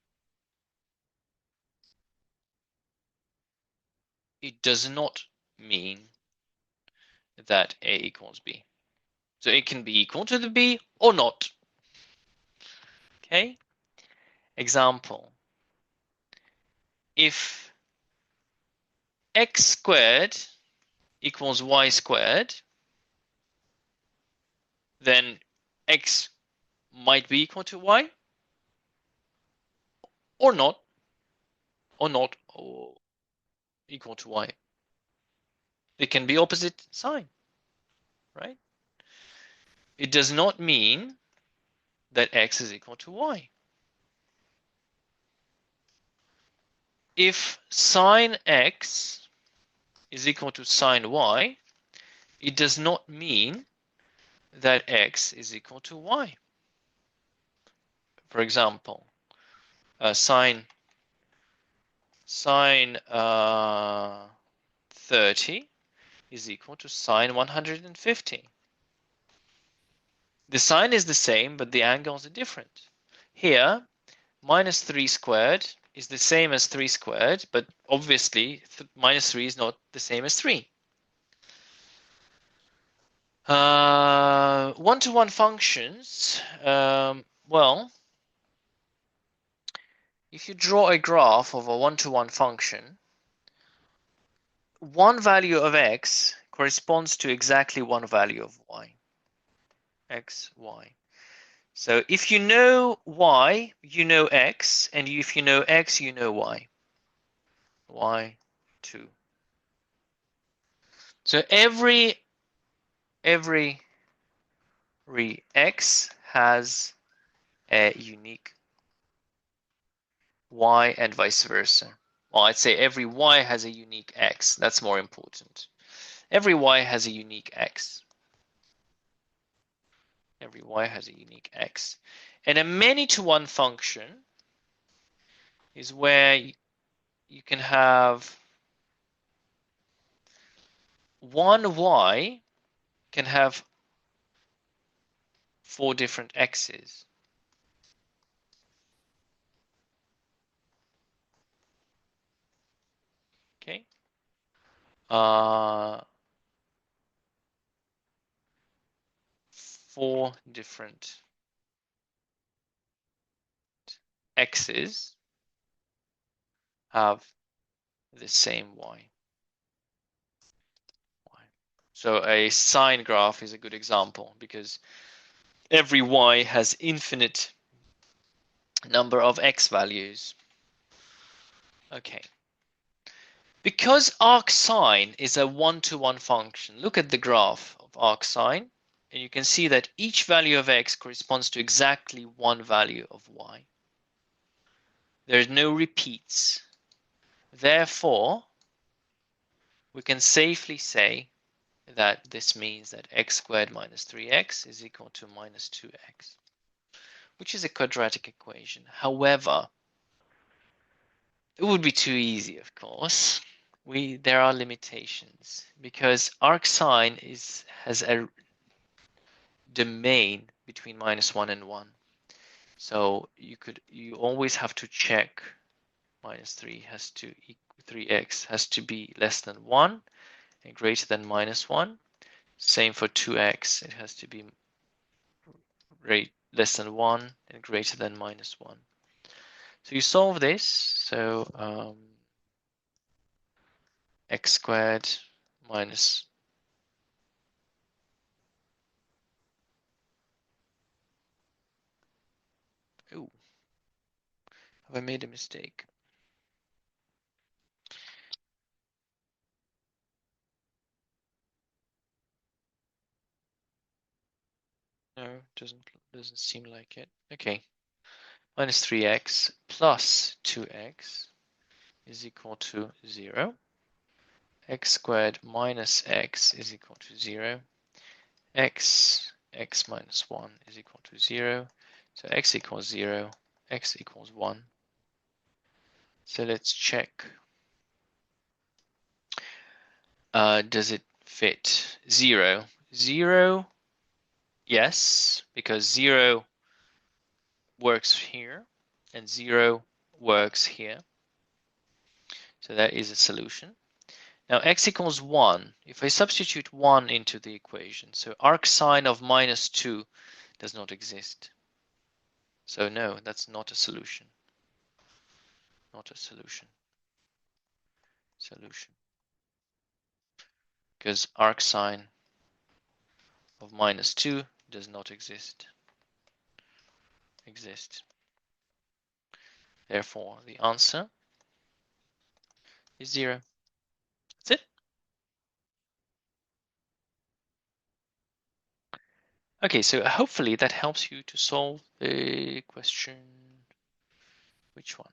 it does not mean that a equals b. So it can be equal to the b or not. Okay? Example. If x squared equals y squared, then x might be equal to y or not, or equal to y. It can be opposite sign, right? It does not mean that x is equal to y. If sine x is equal to sine y, it does not mean that x is equal to y. For example, sine 30 is equal to sine 150. The sign is the same, but the angles are different. Here, minus 3 squared is the same as 3 squared, but obviously minus 3 is not the same as 3. One-to-one functions, well, if you draw a graph of a one-to-one function, one value of x corresponds to exactly one value of y. X, y. So if you know y, you know x, and if you know x, you know y. Y2. So every x has a unique y and vice versa. Well, I'd say every y has a unique x. That's more important. Every y has a unique x. Every y has a unique x. And a many-to-one function is where you can have one y can have 4 different x's. Okay. 4 different x's have the same y. So a sine graph is a good example because every y has infinite number of x values. Okay. Because arcsine is a one-to-one function, look at the graph of arcsine. And you can see that each value of x corresponds to exactly one value of y. There's no repeats. Therefore, we can safely say that this means that x squared minus 3x is equal to minus 2x, which is a quadratic equation. However, it would be too easy, of course. There are limitations because arcsine has a domain between -1 and 1. So you always have to check -3x has to be less than 1 and greater than -1. Same for 2x, it has to be less than 1 and greater than -1. So you solve this, so x squared minus ooh, have I made a mistake? No, doesn't seem like it. Okay. Minus 3x plus 2x is equal to 0. X squared minus x is equal to 0. X minus 1 is equal to 0. So x equals 0, x equals 1. So let's check. Does it fit? 0. 0, yes, because 0 works here and 0 works here. So that is a solution. Now x equals 1. If I substitute 1 into the equation, so arcsine of -2 does not exist. So no, that's not a solution. Not a solution. Solution. Because arcsine of -2 does not exist. Therefore, the answer is 0. That's it. Okay, so hopefully that helps you to solve the question. Which one?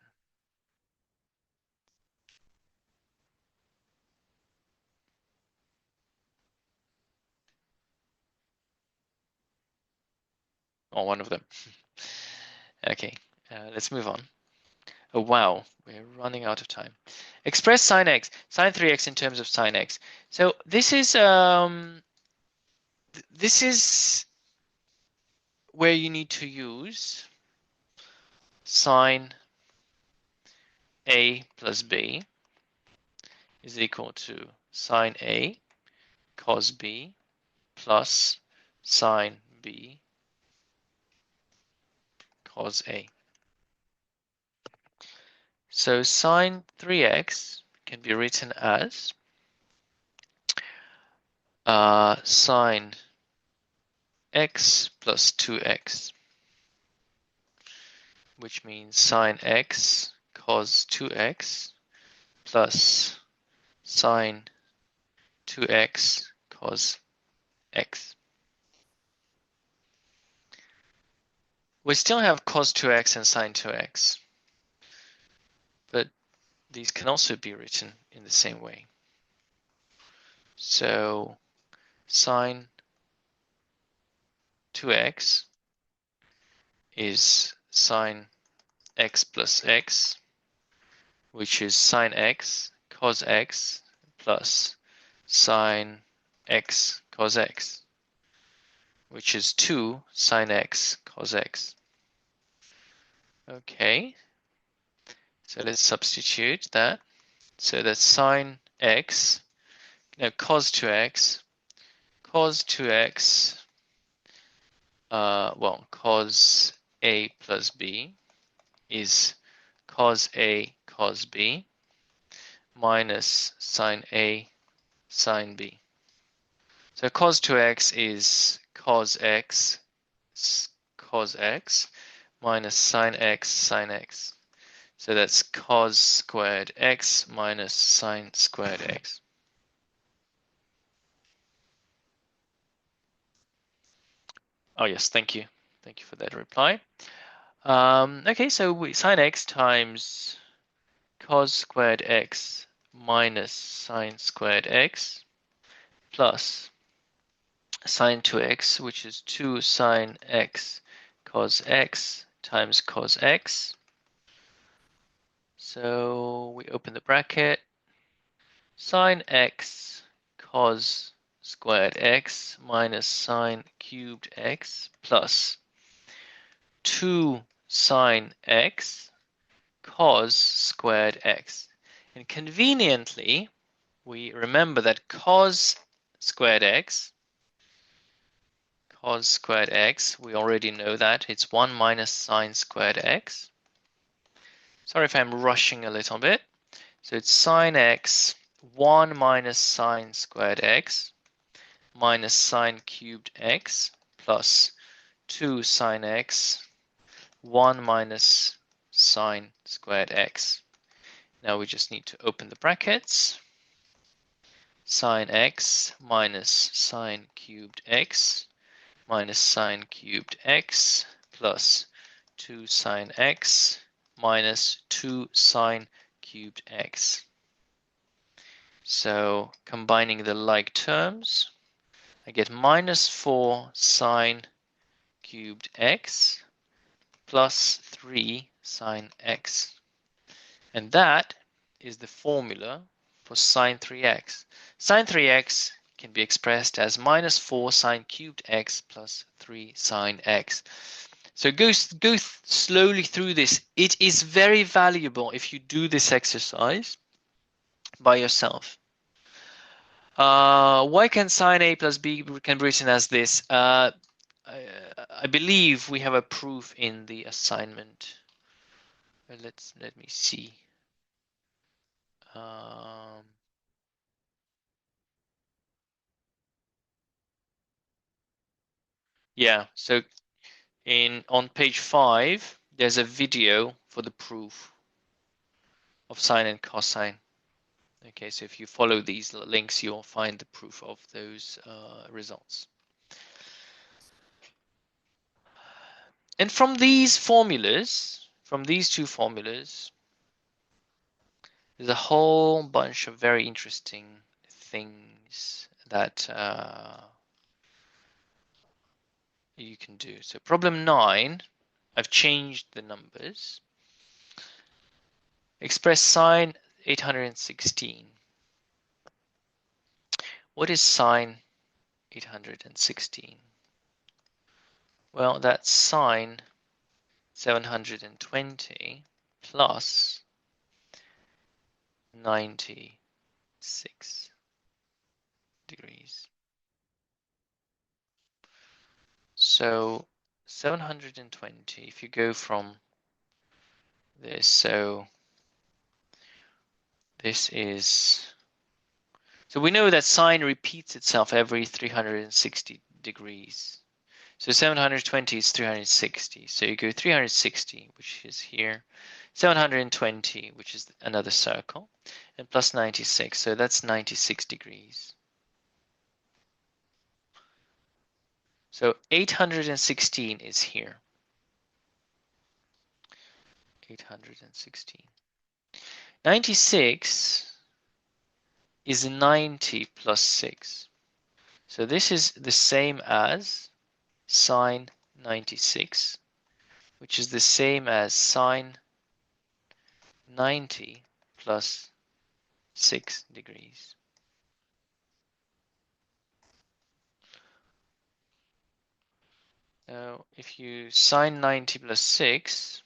Oh, one of them. Okay, let's move on. Oh, wow, we're running out of time. Express sine x, sine 3x in terms of sine x. So this is where you need to use sine a plus b is equal to sine a cos b plus sine b cos a. So sine 3x can be written as sine x plus 2x, which means sine x cos 2x plus sine 2x cos x. We still have cos 2x and sine 2x, but these can also be written in the same way. So sine 2x is sine x plus x, which is sine x cos x plus sine x cos x, which is 2 sine x cos x. Okay, so let's substitute that. So that's sine x, no, cos 2x, well, cos a plus b is cos a cos b minus sine a sine b. So cos 2x is cos x minus sine x sine x. So that's cos squared x minus sine squared x. Oh yes, thank you. Thank you for that reply. Okay, so sine x times cos squared x minus sine squared x plus sine 2x, which is 2 sine x cos x times cos x. So we open the bracket. Sine x cos squared x minus sine cubed x plus 2 sine x cos squared x. And conveniently, we remember that cos squared x, we already know that it's 1 minus sine squared x. Sorry if I'm rushing a little bit. So it's sine x, 1 minus sine squared x minus sine cubed x plus 2 sine x, 1 minus sine squared x. Now we just need to open the brackets. Sine x minus sine cubed x minus sine cubed x plus 2 sine x minus 2 sine cubed x. So combining the like terms, I get minus 4 sine cubed x plus 3 sine x. And that is the formula for sine 3x. Sine 3x can be expressed as minus 4 sine cubed x plus 3 sine x. So go slowly through this. It is very valuable if you do this exercise by yourself. Why can sine a plus b can be written as this? I believe we have a proof in the assignment. Let me see. Yeah, so on page 5, there's a video for the proof of sine and cosine. Okay, so if you follow these links, you'll find the proof of those results. And from these formulas, from these two formulas, there's a whole bunch of very interesting things that you can do. So problem 9, I've changed the numbers. Express sine 816. What is sine 816? Well, that's sine 720 plus 96 degrees. So 720, if you go from this, so this is, so we know that sine repeats itself every 360 degrees. So 720 is 360. So you go 360, which is here, 720, which is another circle, and plus 96. So that's 96 degrees. So 816 is here. 816. 96 is 90 plus 6. So this is the same as sine 96, which is the same as sine 90 plus 6 degrees. Now, if you sine 90 plus 6,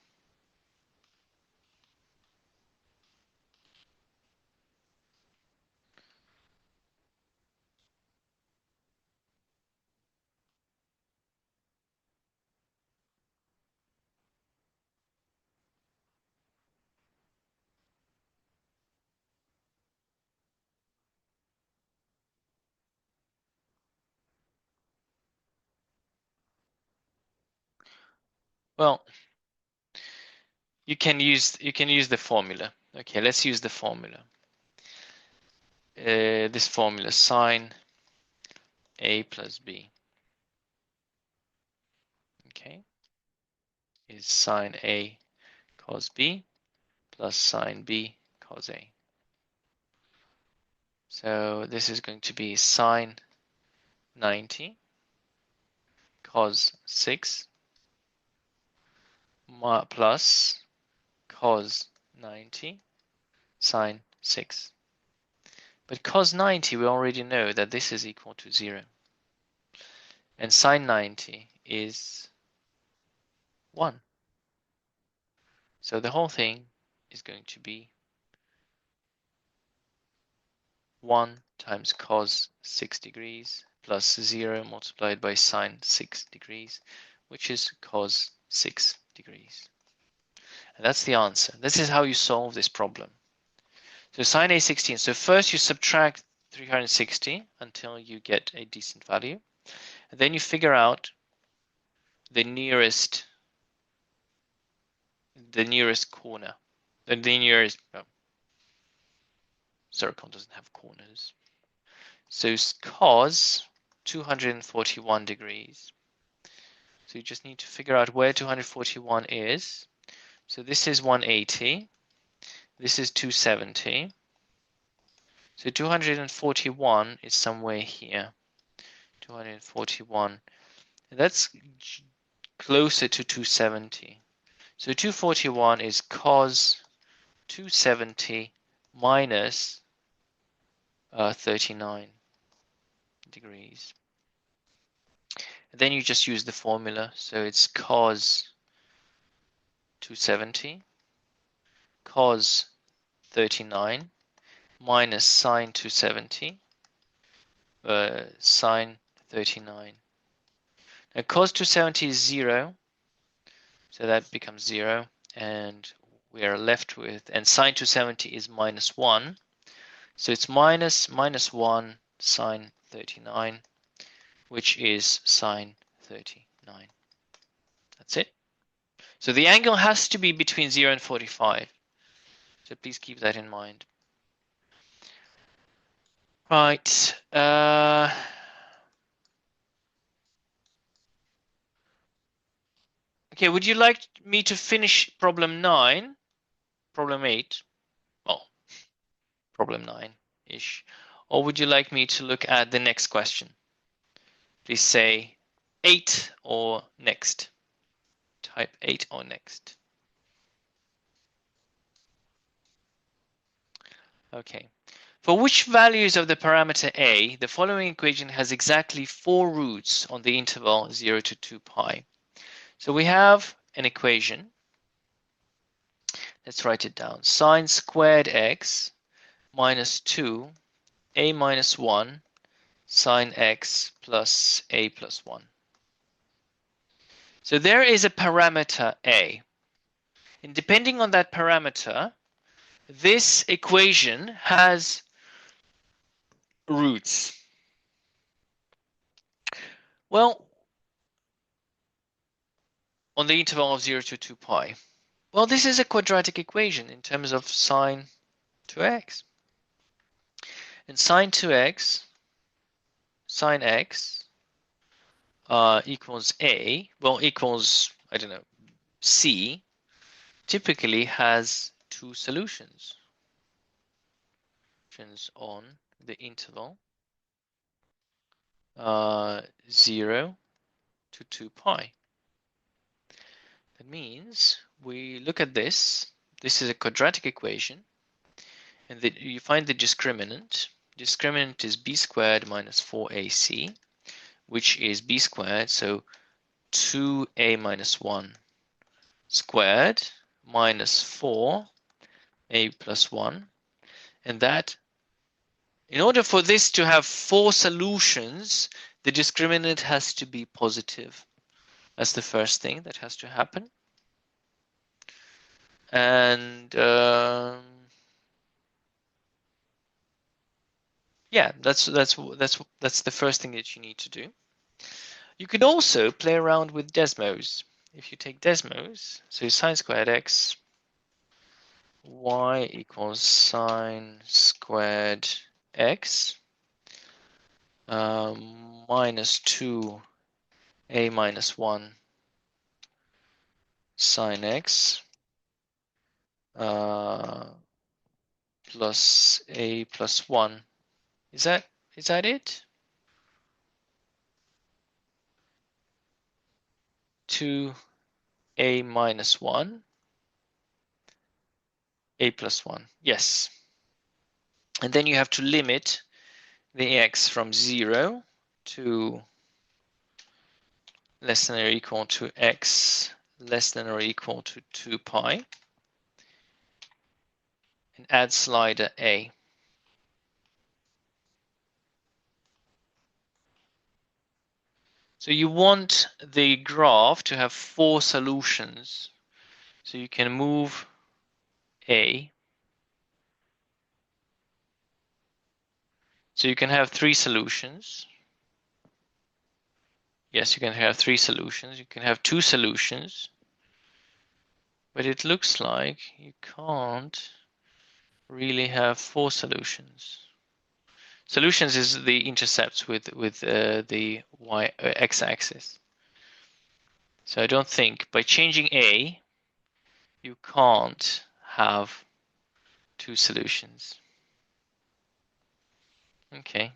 well, you can use the formula. Okay, let's use the formula. This formula, sine a plus b. okay, is sine A cos B plus sine B cos A. So this is going to be sine 90 cos 6 plus cos 90 sine 6. But cos 90, we already know that this is equal to 0. And sine 90 is 1. So the whole thing is going to be 1 times cos 6 degrees plus 0 multiplied by sine 6 degrees, which is cos 6 degrees. And that's the answer. This is how you solve this problem. So sine A16. So first you subtract 360 until you get a decent value. And then you figure out the nearest corner. The nearest circle doesn't have corners. So cos 241 degrees. So you just need to figure out where 241 is. So this is 180. This is 270. So 241 is somewhere here. 241. And that's closer to 270. So 241 is cos 270 minus 39 degrees. And then you just use the formula. So it's cos 270 cos 39 minus sine 270 sine 39. Now cos 270 is 0, so that becomes 0, and we are left with, and sine 270 is minus 1, so it's minus 1 sine 39, which is sine 39. That's it. So the angle has to be between 0 and 45. So please keep that in mind. Right. Okay, would you like me to finish problem 9? Problem 8? Well, problem 9-ish. Or would you like me to look at the next question? Please say 8 or next. Type 8 or next. Okay. For which values of the parameter a, the following equation has exactly 4 roots on the interval 0 to 2 pi. So we have an equation. Let's write it down. Sine squared x minus 2 a minus 1 sine x plus a plus 1. So there is a parameter a. And depending on that parameter, this equation has roots. Well, on the interval of 0 to 2 pi. Well, this is a quadratic equation in terms of sine 2x. And sine 2x, sine x equals a, well, equals, I don't know, c, typically has 2 solutions on the interval 0 to 2 pi. That means we look at this. This is a quadratic equation, and you find the discriminant. Discriminant is b squared minus 4ac, which is b squared, so 2a minus 1 squared minus 4a plus 1. And that, in order for this to have 4 solutions, the discriminant has to be positive. That's the first thing that has to happen. And yeah, that's the first thing that you need to do. You could also play around with Desmos. If you take Desmos, so sine squared x, y equals sine squared x minus 2 a minus 1 sine x plus a plus 1. Is that it? 2a minus 1, a plus 1. Yes. And then you have to limit the x from 0 to less than or equal to x less than or equal to 2 pi and add slider a. So you want the graph to have 4 solutions. So you can move a. So you can have 3 solutions. Yes, you can have 3 solutions. You can have 2 solutions. But it looks like you can't really have 4 solutions. Solutions is the intercepts with the x-axis. So I don't think by changing a, you can't have 2 solutions. Okay.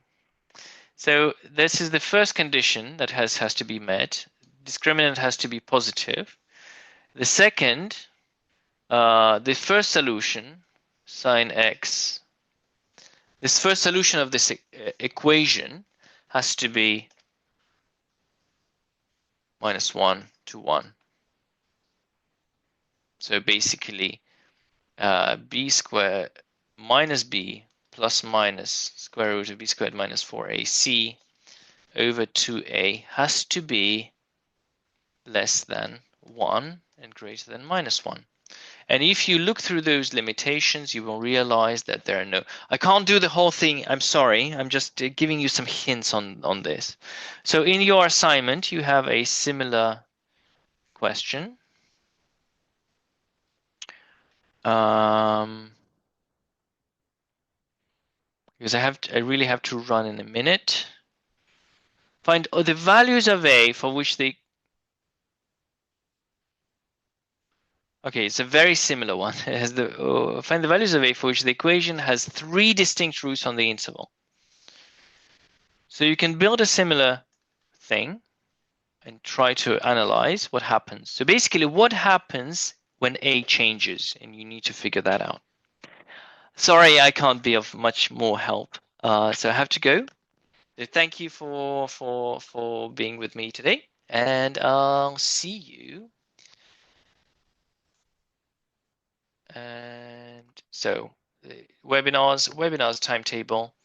So this is the first condition that has to be met. Discriminant has to be positive. The second, the first solution, sine x, this first solution of this equation has to be minus 1 to 1. So basically, b squared minus b plus minus square root of b squared minus 4ac over 2a has to be less than 1 and greater than minus 1. And if you look through those limitations, you will realize that there are no... I can't do the whole thing. I'm sorry. I'm just giving you some hints on this. So in your assignment, you have a similar question. Because I really have to run in a minute. Find the values of a for which they... Okay, it's a very similar one. It has the find the values of a for which the equation has 3 distinct roots on the interval. So you can build a similar thing and try to analyze what happens. So basically, what happens when a changes, and you need to figure that out. Sorry, I can't be of much more help, so I have to go. So thank you for being with me today, and I'll see you. And so the webinars timetable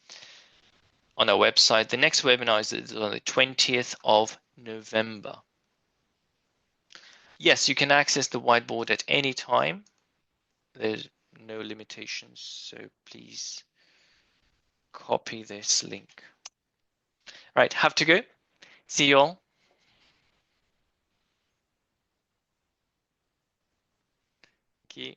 on our website. The next webinar is on the 20th of November. Yes, you can access the whiteboard at any time. There's no limitations, so please copy this link. Right, have to go. See you all. Thank you.